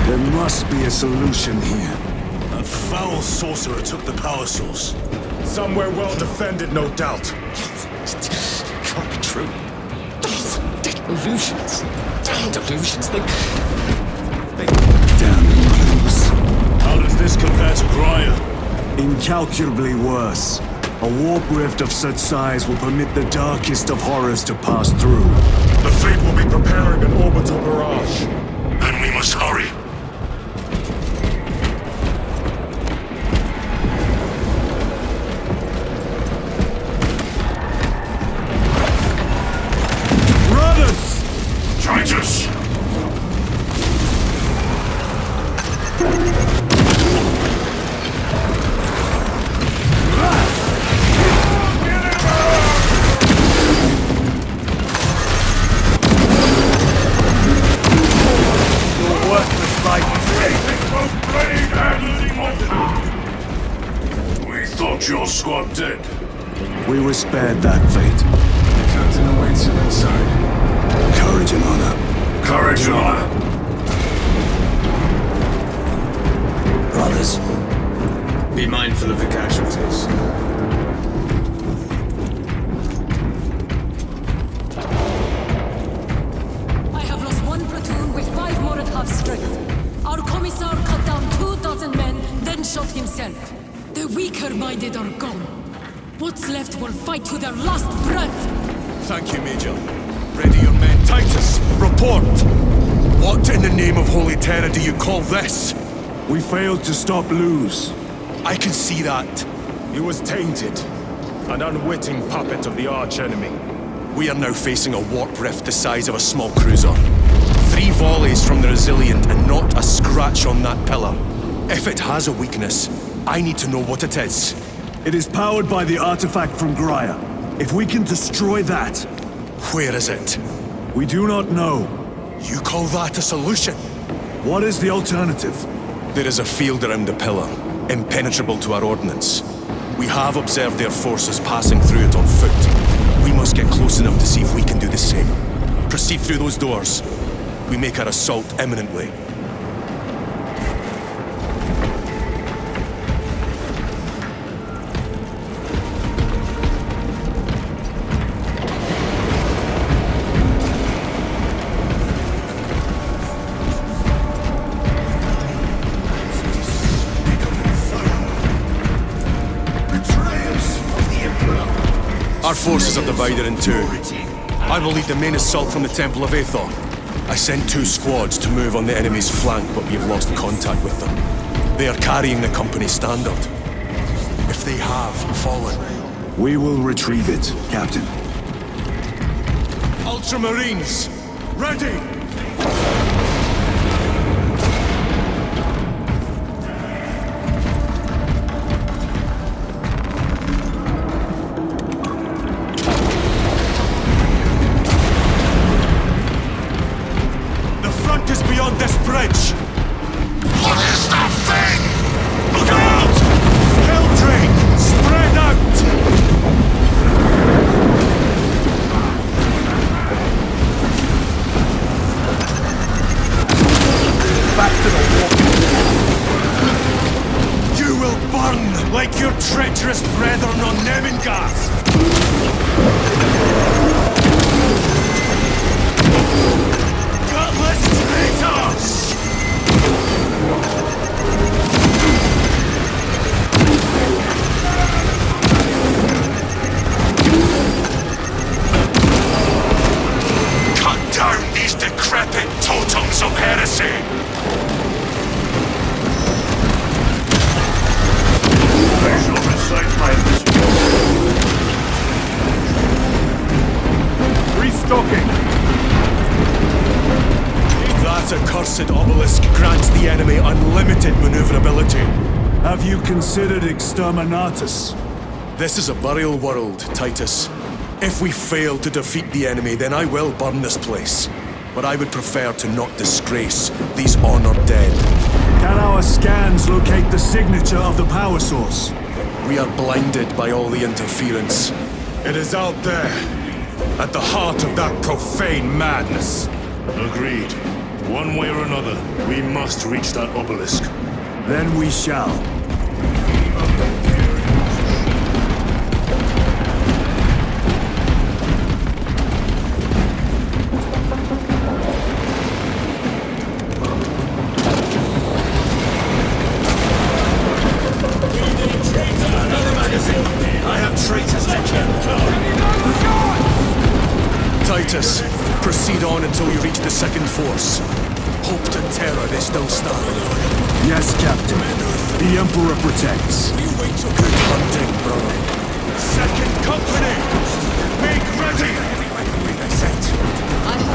C: There must be a solution here.
B: A foul sorcerer took the power source.
D: Somewhere well defended, no doubt.
I: Can't be true. Delusions. Damn delusions. They...
C: Damn Luz.
B: How does this compare to Grya?
C: Incalculably worse. A warp rift of such size will permit the darkest of horrors to pass through.
D: The fleet will be preparing an orbital barrage.
B: Then we must hurry.
F: Traitors! We thought your squad dead.
C: We were spared that fate.
D: The captain awaits you inside.
C: Courage and honor.
F: Courage and honor.
K: Brothers, be mindful of the casualties.
L: I have lost one platoon with 5 more at half strength. Our commissar cut down 24 men, then shot himself. The weaker-minded are gone. What's left will fight to their last breath.
A: Thank you, Major. Ready your men. Titus, report! What in the name of Holy Terror do you call this?
C: We failed to stop Luz.
A: I can see that.
D: He was tainted. An unwitting puppet of the arch-enemy.
A: We are now facing a warp rift the size of a small cruiser. 3 volleys from the Resilient and not a scratch on that pillar. If it has a weakness, I need to know what it is.
C: It is powered by the artifact from Graia. If we can destroy that...
A: Where is it?
C: We do not know.
A: You call that a solution?
C: What is the alternative?
A: There is a field around the pillar, impenetrable to our ordnance. We have observed their forces passing through it on foot. We must get close enough to see if we can do the same. Proceed through those doors. We make our assault imminently. Our forces are divided in 2. I will lead the main assault from the Temple of Aethor. I sent 2 squads to move on the enemy's flank, but we've lost contact with them. They are carrying the company standard. If they have fallen...
C: We will retrieve it, Captain.
A: Ultramarines! Ready! Beyond this bridge!
J: What is that thing? Look out!
A: Helldrake! Spread out!
C: Back to the wall!
A: You will burn like your treacherous brethren on Nemengarth! Gutless traitors!
J: Cut down these decrepit totems of heresy! I shall recite my mission.
C: Restocking!
A: That accursed obelisk grants the enemy unlimited maneuverability.
C: Have you considered Exterminatus?
A: This is a burial world, Titus. If we fail to defeat the enemy, then I will burn this place. But I would prefer to not disgrace these honored dead.
C: Can our scans locate the signature of the power source?
A: We are blinded by all the interference.
D: It is out there, at the heart of that profane madness.
B: Agreed. One way or another, we must reach that obelisk.
C: Then we shall.
J: I have traitors to kill.
A: Titus, proceed on until you reach the second force. Hope to terror they still stand.
C: Yes, Captain. The Emperor protects.
A: Good hunting, brother.
D: Second company! Make ready!
L: I have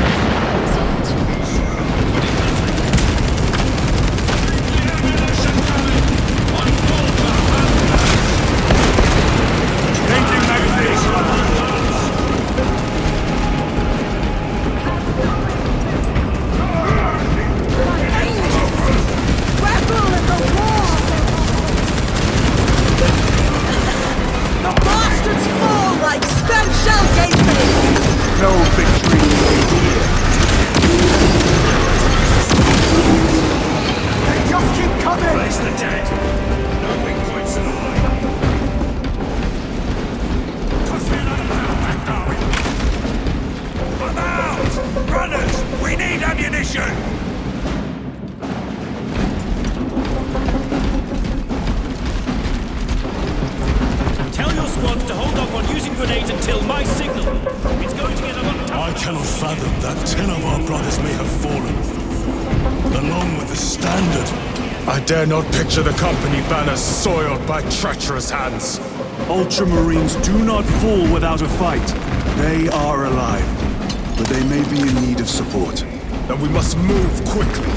D: Changing magazine!
C: No victory here. They just keep coming!
J: Raise the dead. No weak points in the line. Come out! Runners! We need ammunition!
M: Tell your squad to hold off on using grenades until my signal. It's going to get a lot tougher.
B: I cannot fathom that 10 of our brothers may have fallen. along with the Standard.
D: I dare not picture the company banners soiled by treacherous hands.
C: Ultramarines do not fall without a fight. They are alive, but they may be in need of support.
D: Then we must move quickly.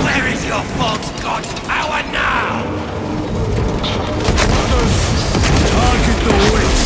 J: Where is your false god's power now?
C: Target the witch!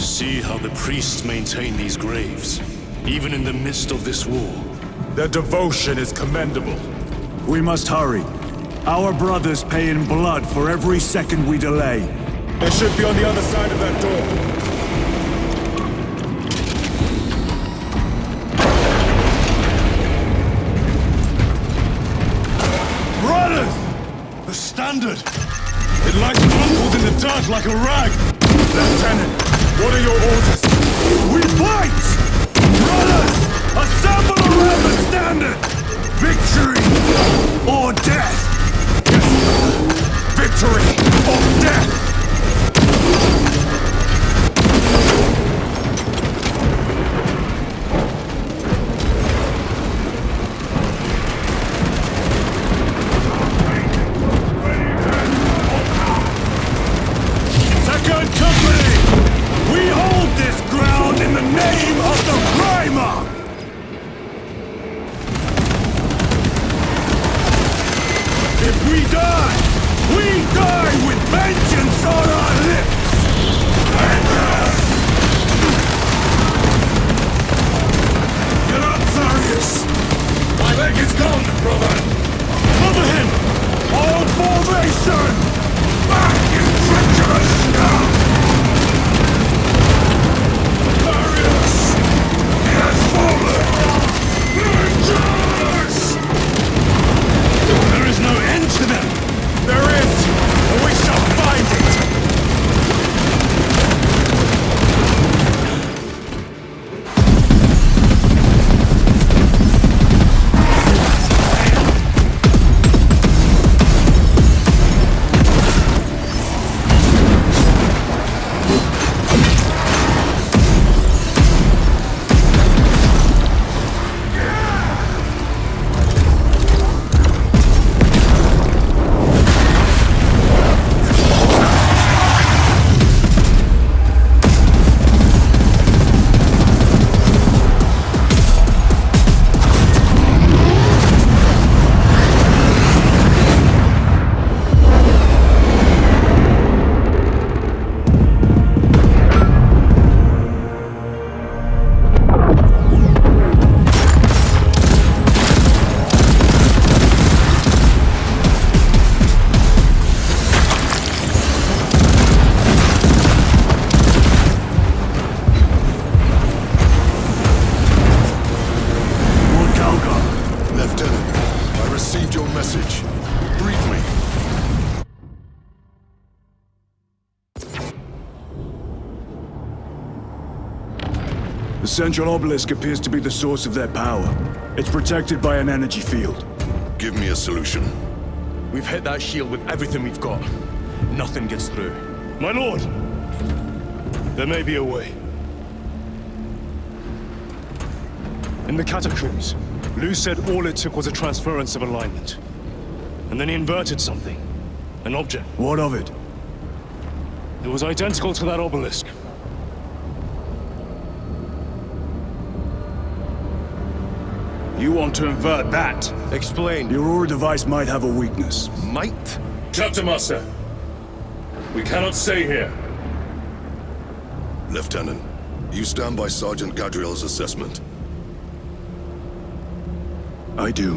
B: See how the priests maintain these graves, even in the midst of this war.
D: Their devotion is commendable.
C: We must hurry. Our brothers pay in blood for every second we delay.
D: They should be on the other side of that door.
B: Brothers! The Standard! It lies crumpled in the dirt like a rag!
D: Lieutenant, what are your orders?
C: We fight! Brothers! Assemble around the Standard! Victory or death!
D: Yes, victory or death!
C: Second Company! We hold this ground in the name of the Primer! If we die with vengeance on our lips!
D: Get up, Tharius! My leg is gone, brother!
C: Cover him! All formation!
D: Back, you treacherous scum! Tharius! He has fallen! Rangers!
B: There is no end to them!
D: There is, and we shall find it!
C: central obelisk appears to be the source of their power. It's protected by an energy field.
N: Give me a solution.
A: We've hit that shield with everything we've got. Nothing gets through.
B: My lord! There may be a way. In the catacombs, Lu said all it took was a transference of alignment. And then he inverted something. An object.
C: What of it?
B: It was identical to that obelisk. You want to invert that?
A: Explain.
C: The Aurora device might have a weakness.
A: Might?
B: Chapter Master. We cannot stay here.
N: Lieutenant, you stand by Sergeant Gadriel's assessment.
C: I do.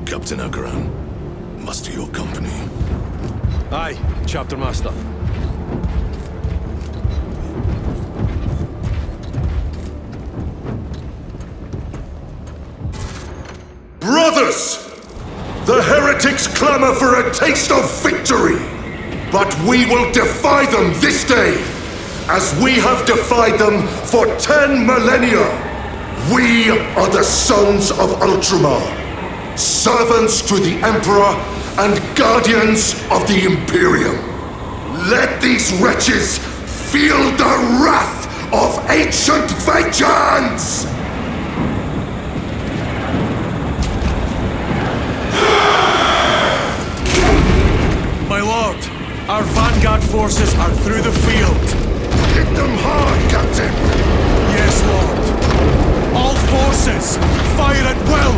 N: Captain Akaran, muster your company.
A: Aye, Chapter Master.
E: Brothers! The heretics clamor for a taste of victory! But we will defy them this day, as we have defied them for 10 millennia! We are the sons of Ultramar, servants to the Emperor and guardians of the Imperium. Let these wretches feel the wrath of ancient vengeance!
A: My lord, our vanguard forces are through the field.
E: Hit them hard, Captain!
A: Yes, lord. All forces, fire at will!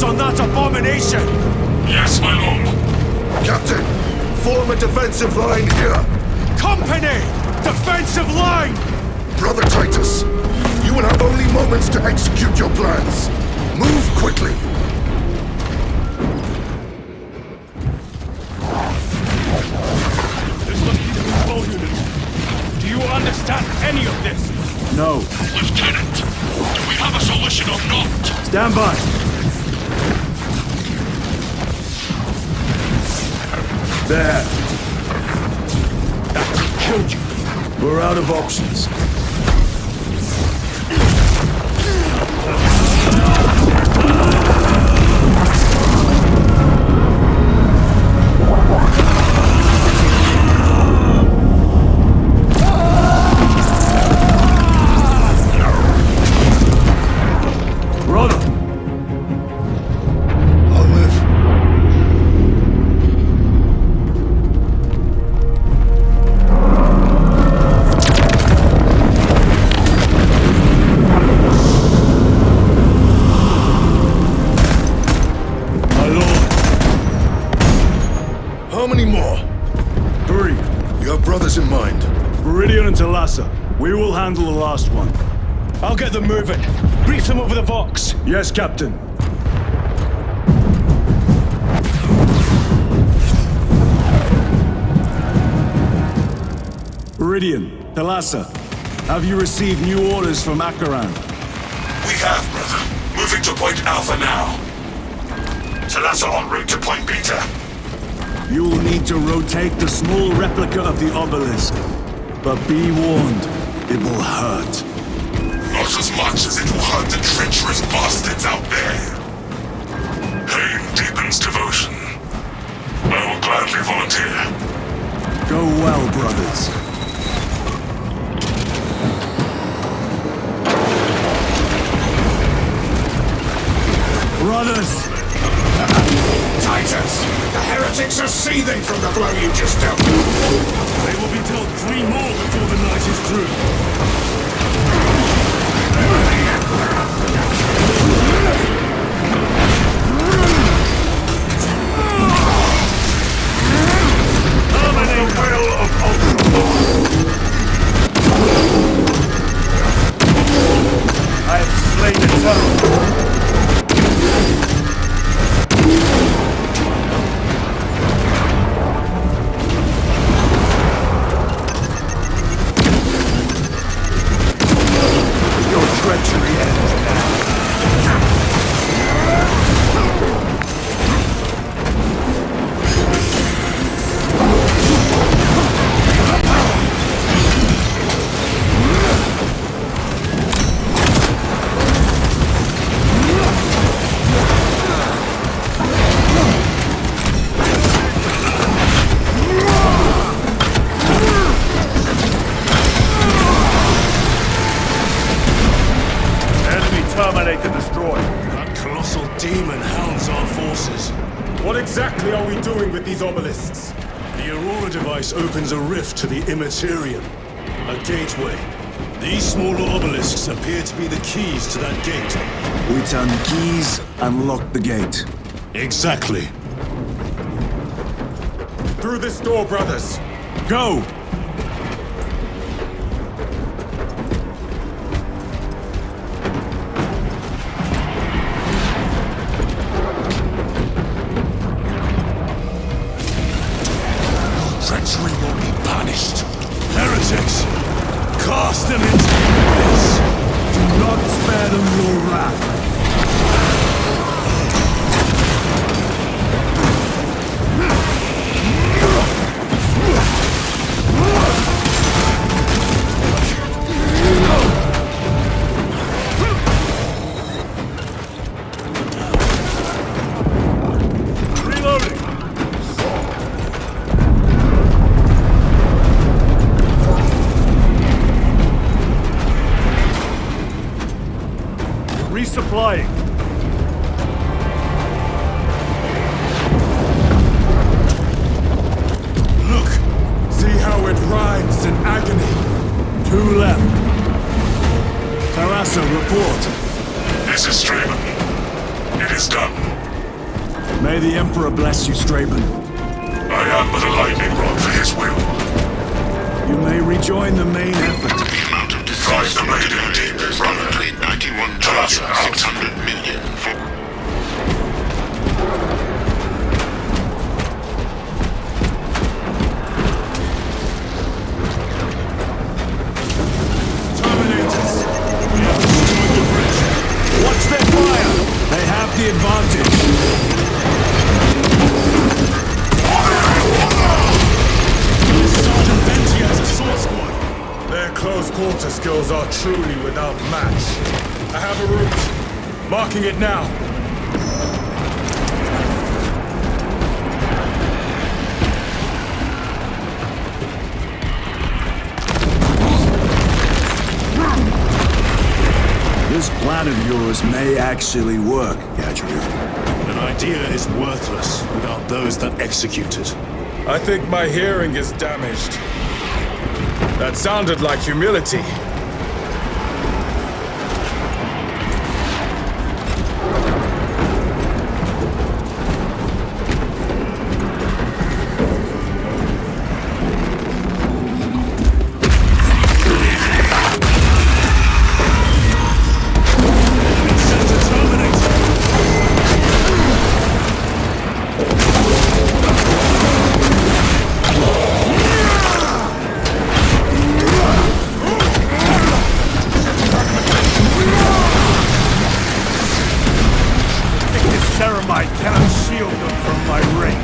D: On that abomination!
F: Yes, my lord.
E: Captain, form a defensive line here.
D: Company! Defensive line!
E: Brother Titus, you will have only moments to execute your plans. Move quickly.
D: This must be the control unit. Do you understand any of this?
C: No.
F: Lieutenant, do we have a solution or not?
C: Stand by. There.
D: That killed you.
C: We're out of options.
E: Brother! I'll live. How many more?
C: 3.
E: You have brothers in mind?
C: Viridian and Talassa. We will handle the last one.
D: I'll get them moving. Brief them over the Vox.
C: Yes, Captain. Viridian, Talassa, have you received new orders from Akaran?
F: We have, brother. Moving to Point Alpha now. Talassa en route to Point Beta.
C: You will need to rotate the small replica of the obelisk. But be warned, it will hurt.
F: Not as much as it will hurt the treacherous bastards out there. Pain deepens devotion. I will gladly volunteer.
C: Go well, brothers. Brothers!
J: Titus, the heretics are seething from the blow you just dealt.
D: They will be dealt 3 more before the night is through.
E: Terminate the will of
C: I have slain the tongue.
B: forces.
D: What exactly are we doing with these obelisks?
B: The Aurora device opens a rift to the Immaterium, a gateway. These smaller obelisks appear to be the keys to that gate.
C: We turn the keys and lock the gate.
B: Exactly.
D: Through this door, brothers.
C: Go!
B: Treachery will be punished. Heretics! Cast them into the abyss!
C: Do not spare them your wrath. Resupplying.
B: Look!
D: See how it writhes in agony.
C: 2 left. Tarasa, report.
F: This is Straben. It is done.
C: May the Emperor bless you, Straben.
F: I am but a lightning rod for his will.
C: You may rejoin the main effort.
F: The amount of disease the radiant team is running between 91,600 million for...
C: Terminators! We have destroyed the bridge. Watch their fire! They have the advantage.
D: Sergeant Benty has a sword squad. Their close quarter skills are truly without match. I have a route. Marking it now.
C: This plan of yours may actually work, Gadriel.
B: An idea is worthless without those that execute it.
D: I think my hearing is damaged. That sounded like humility.
C: Ceramite cannot shield them from my range.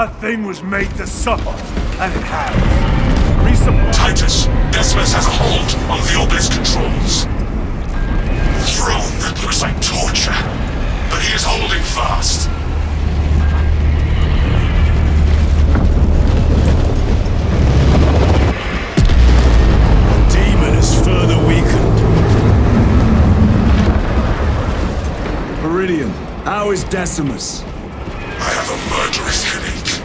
C: That thing was made to suffer, and it has. Resupply.
F: Titus, Decimus has a hold on the obelisk controls. Throne that looks like torture, but he is holding fast.
B: Demon is further weakened.
C: Meridian, how is Decimus?
F: I have a murderous headache,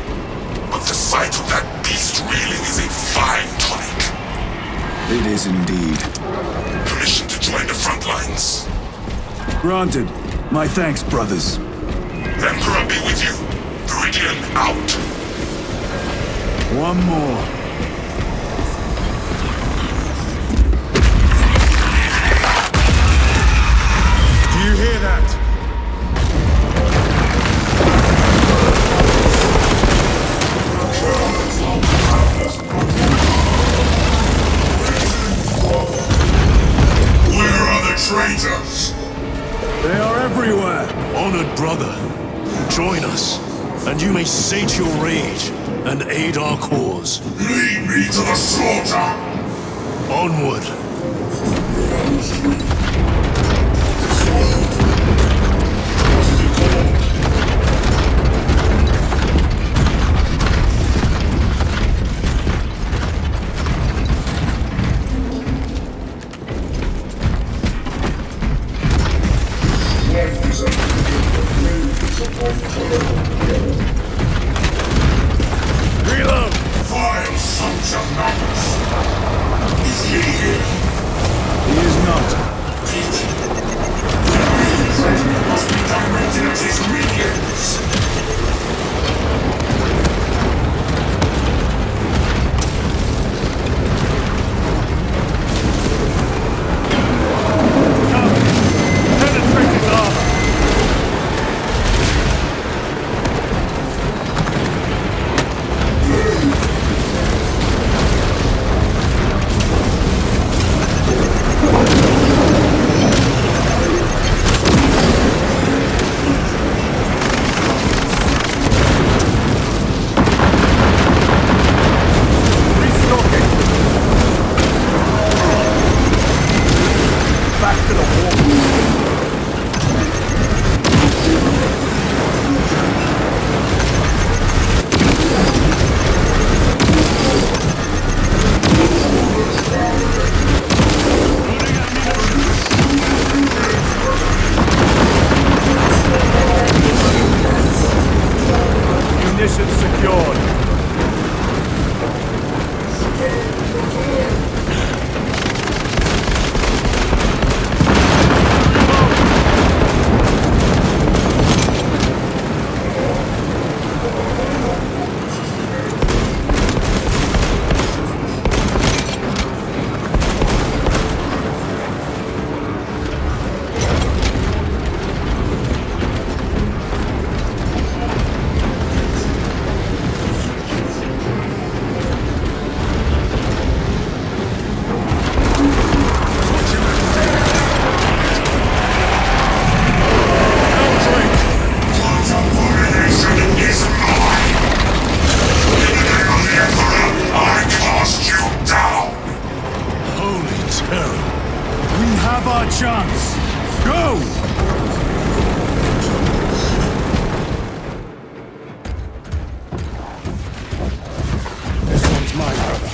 F: but the sight of that beast reeling is a fine tonic.
C: It is indeed.
F: Permission to join the front lines.
C: Granted. My thanks, brothers.
F: Emperor be with you. Meridian out.
C: One more.
D: Do you hear that?
F: Where are the traitors?
C: They are everywhere.
B: Honored brother, join us, and you may sate your rage and aid our cause.
F: Lead me to the slaughter!
B: Onward.
C: Reload!
F: Vile sons of madness! Is he here?
C: He is not.
F: Must be directed at his minions!
C: Penetrate his armor! Munitions secured. Chance! Go! This one's mine, brother.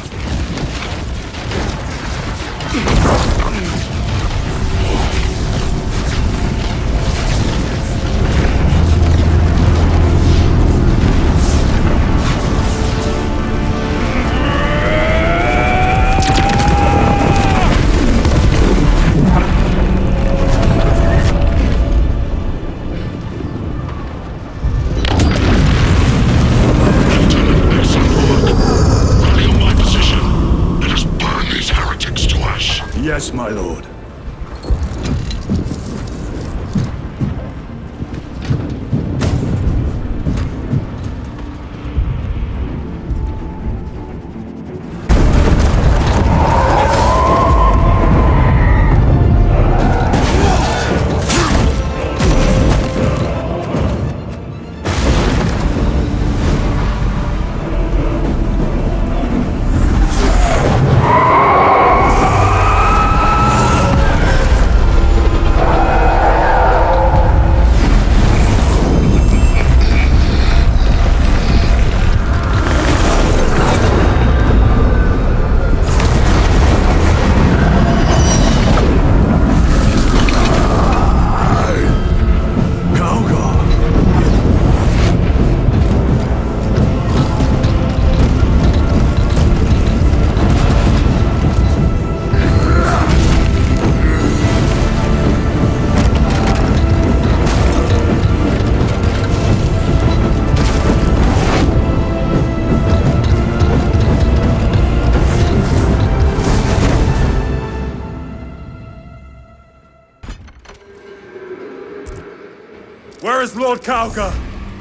D: Where is Lord Kauga?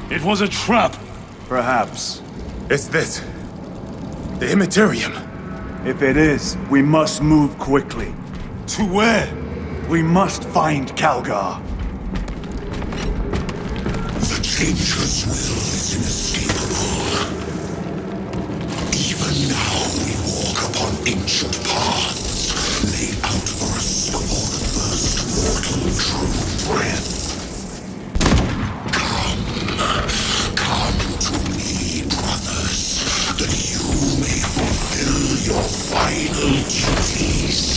B: It was a trap.
C: Perhaps.
D: Is this the Immaterium?
C: If it is, we must move quickly.
B: To where?
C: We must find Calgar.
E: The Changer's will is inescapable. Even now we walk upon ancient paths, laid out for us before the first mortal true breath. Come to me, brothers, that you may fulfill your final duties.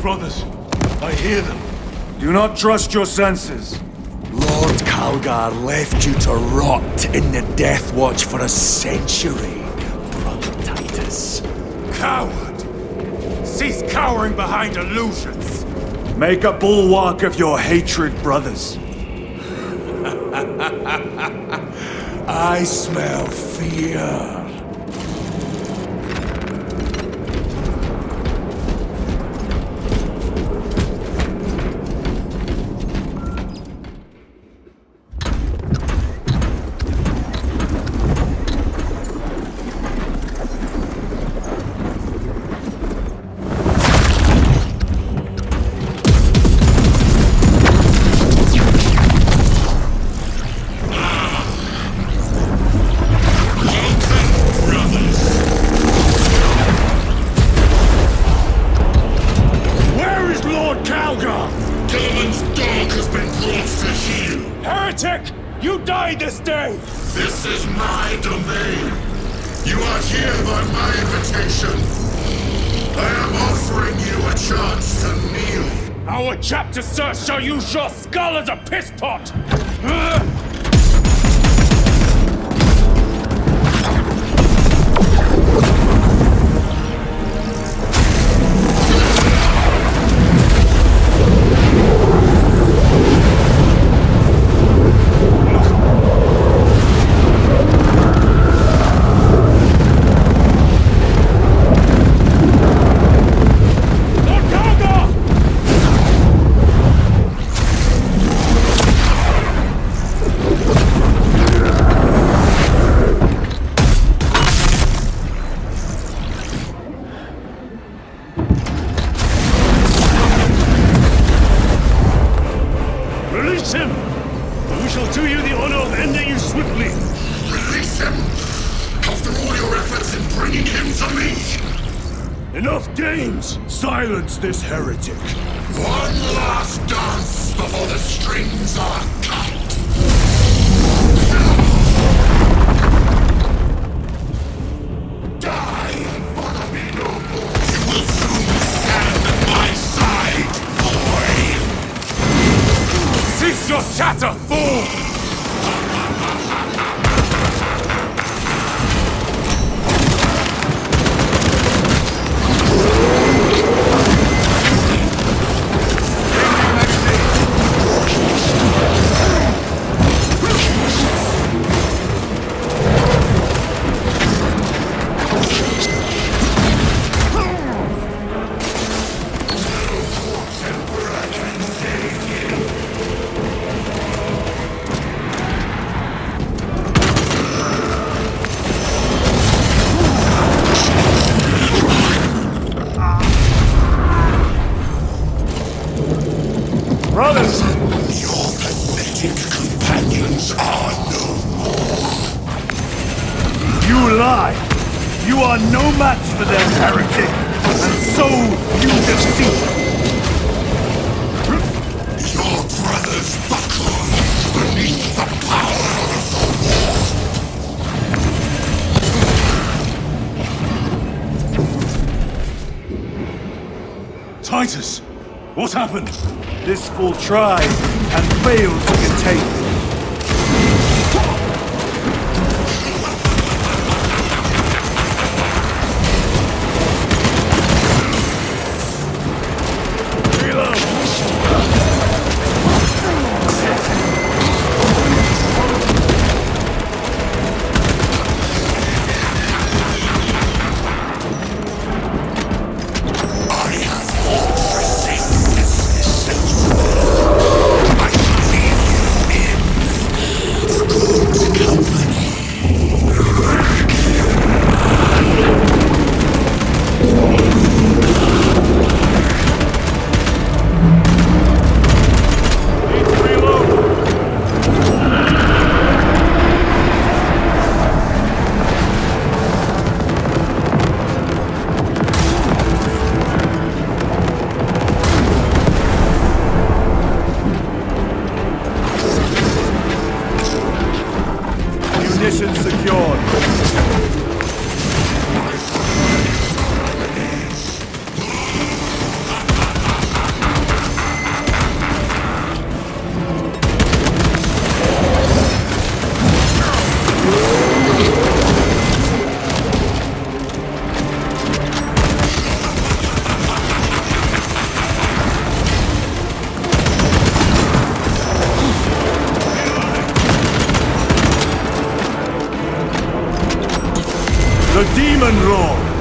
B: Brothers, I hear them.
C: Do not trust your senses.
E: Lord Calgar left you to rot in the Death Watch for a century, Brother Titus.
D: Coward! Cease cowering behind illusions!
C: Make a bulwark of your hatred, brothers.
E: I smell fear.
F: This is my domain. You are here by my invitation. I am offering you a chance to kneel.
J: Our chapter, sir, shall use your skull as a piss pot!
C: Silence this heretic.
F: One last dance before the strings are cut. Die and follow me no more. You will soon stand at my side, boy.
D: Cease your chatter, fool!
C: You are no match for them, heretic, and so you deceive.
F: Your brothers buckle beneath the power of
B: the war. Titus, what happened?
C: This fool tried and failed to contain me. Position secured. The demon roar!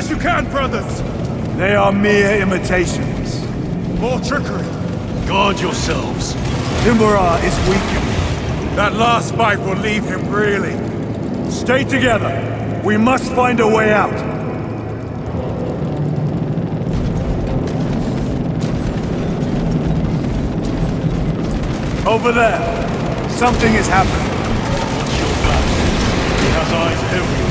D: as you can, brothers!
C: They are mere imitations.
D: More trickery.
B: Guard yourselves.
C: Timura is weakened.
D: That last bite will leave him reeling.
C: Stay together. We must find a way out. Over there. Something is happening.
B: Watch your back. He has eyes everywhere.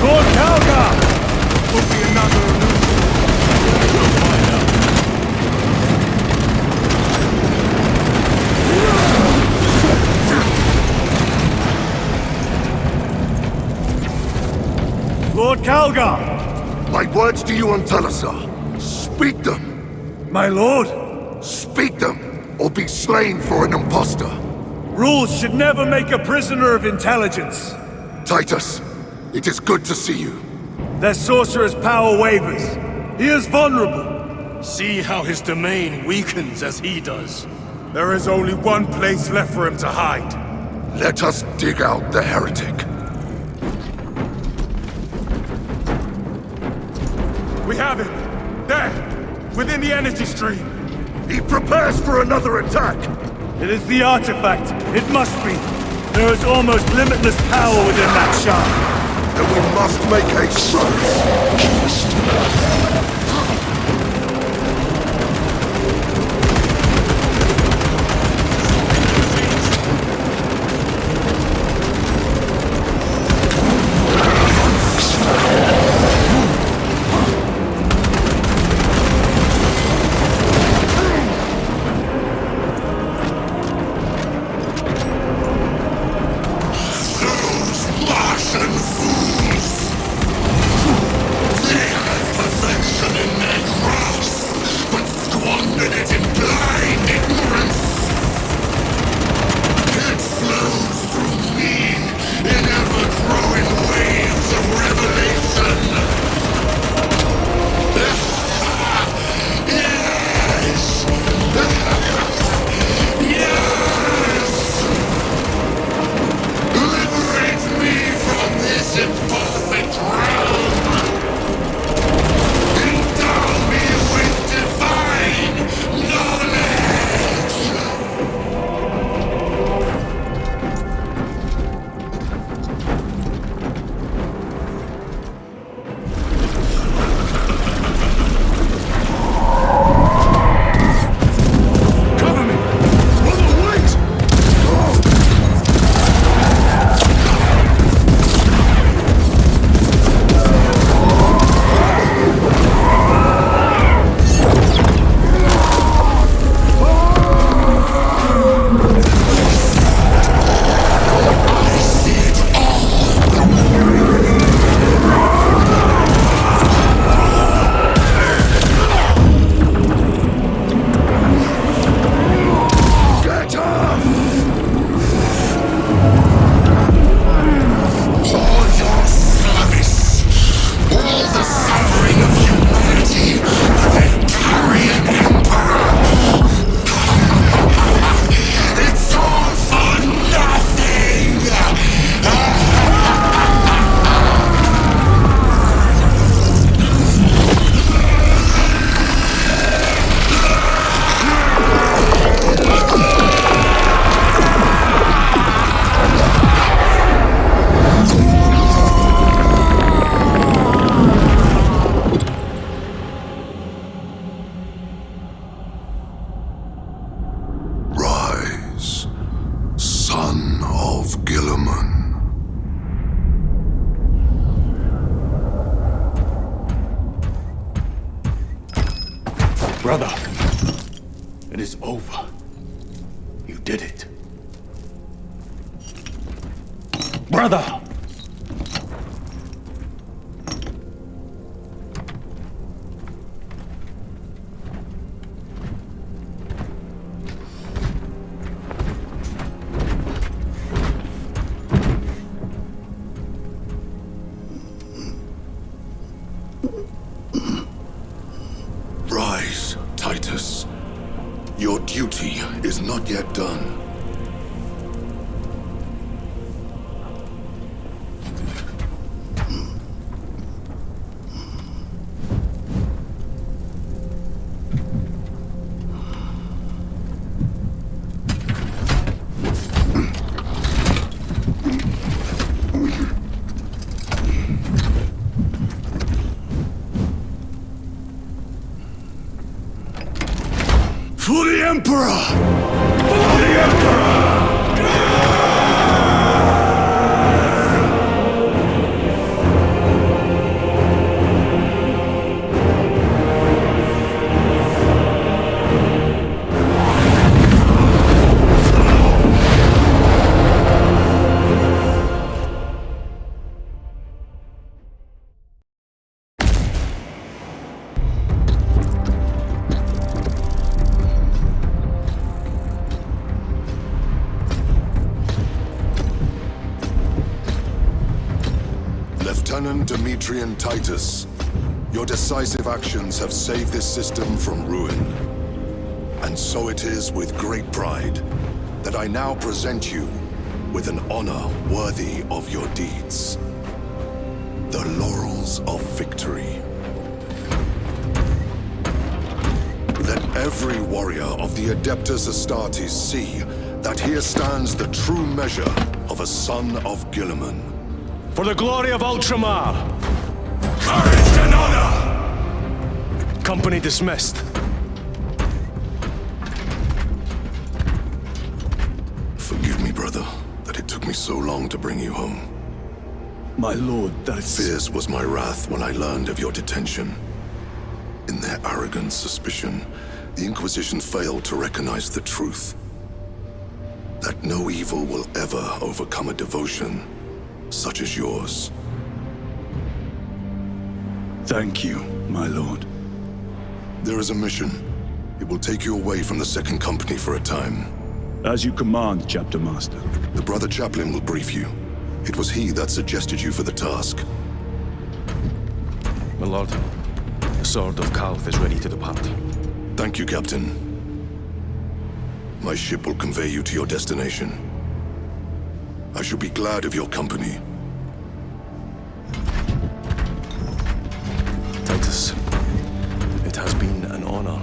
C: Lord Calgar!
D: Will be another illusion.
B: We'll find out.
C: Lord Calgar!
E: My words to you on Talasar. Speak them.
C: My lord?
E: Speak them, or be slain for an impostor.
C: Rules should never make a prisoner of intelligence.
E: Titus, it is good to see you.
C: Their sorcerer's power wavers. He is vulnerable.
B: See how his domain weakens as he does.
D: There is only one place left for him to hide.
E: Let us dig out the heretic.
D: We have him! There! Within the energy stream!
E: He prepares for another attack!
C: It is the artifact. It must be. There is almost limitless power within that shard.
E: Then we must make haste.
B: Brother, it is over. You did it. Brother!
E: Rise, Titus. Your duty is not yet done.
N: Emperor! For the Emperor! Lieutenant Demetrian Titus, your decisive actions have saved this system from ruin. And so it is with great pride that I now present you with an honor worthy of your deeds. The Laurels of Victory. Let every warrior of the Adeptus Astartes see that here stands the true measure of a son of Guilliman.
A: For the glory of Ultramar!
J: Courage and honor!
A: Company dismissed.
N: Forgive me, brother, that it took me so long to bring you home.
C: My lord, that's...
N: Fierce was my wrath when I learned of your detention. In their arrogant suspicion, the Inquisition failed to recognize the truth. That no evil will ever overcome a devotion such as yours.
C: Thank you, my lord.
N: There is a mission. It will take you away from the Second Company for a time.
C: As you command, Chapter Master.
N: The Brother Chaplain will brief you. It was he that suggested you for the task.
A: My lord, the Sword of Kalth is ready to depart.
N: Thank you, Captain. My ship will convey you to your destination. I shall be glad of your company.
A: Titus, it has been an honor.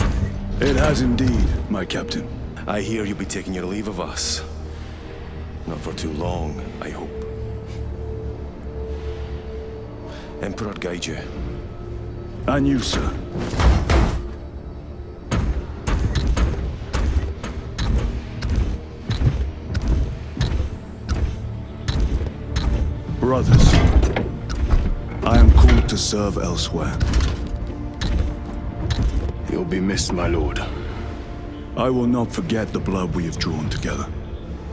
C: It has indeed, my captain.
A: I hear you'll be taking your leave of us. Not for too long, I hope. Emperor guide you.
C: And you, sir. Brothers, I am called to serve elsewhere.
B: You'll be missed, my lord.
C: I will not forget the blood we have drawn together.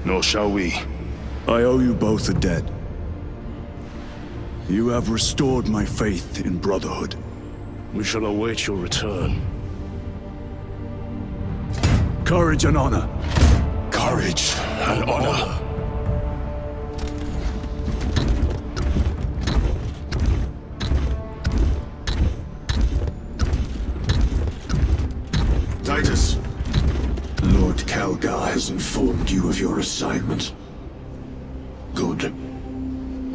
B: Nor shall we.
C: I owe you both a debt. You have restored my faith in brotherhood.
B: We shall await your return.
C: Courage and honor.
B: Courage and honor.
E: Titus, Lord Calgar has informed you of your assignment. Good.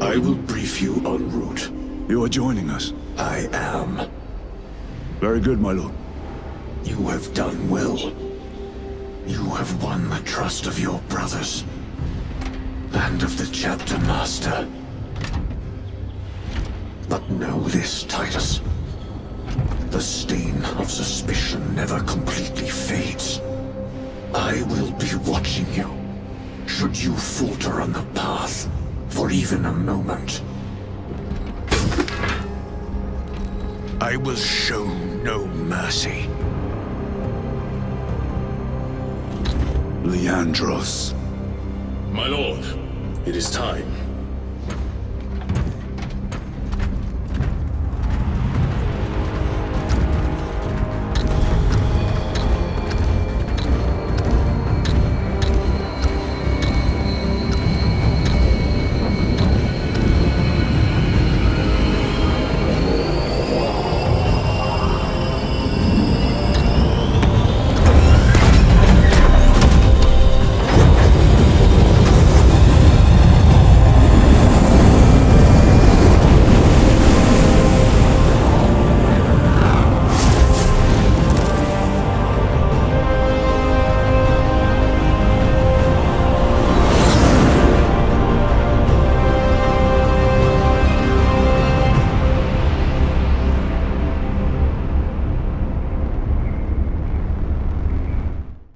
E: I will brief you en route.
C: You are joining us?
E: I am.
C: Very good, my lord.
E: You have done well. You have won the trust of your brothers. And of the Chapter Master. But know this, Titus. The stain of suspicion never completely fades. I will be watching you, should you falter on the path for even a moment. I will show no mercy.
C: Leandros.
B: My lord, it is time.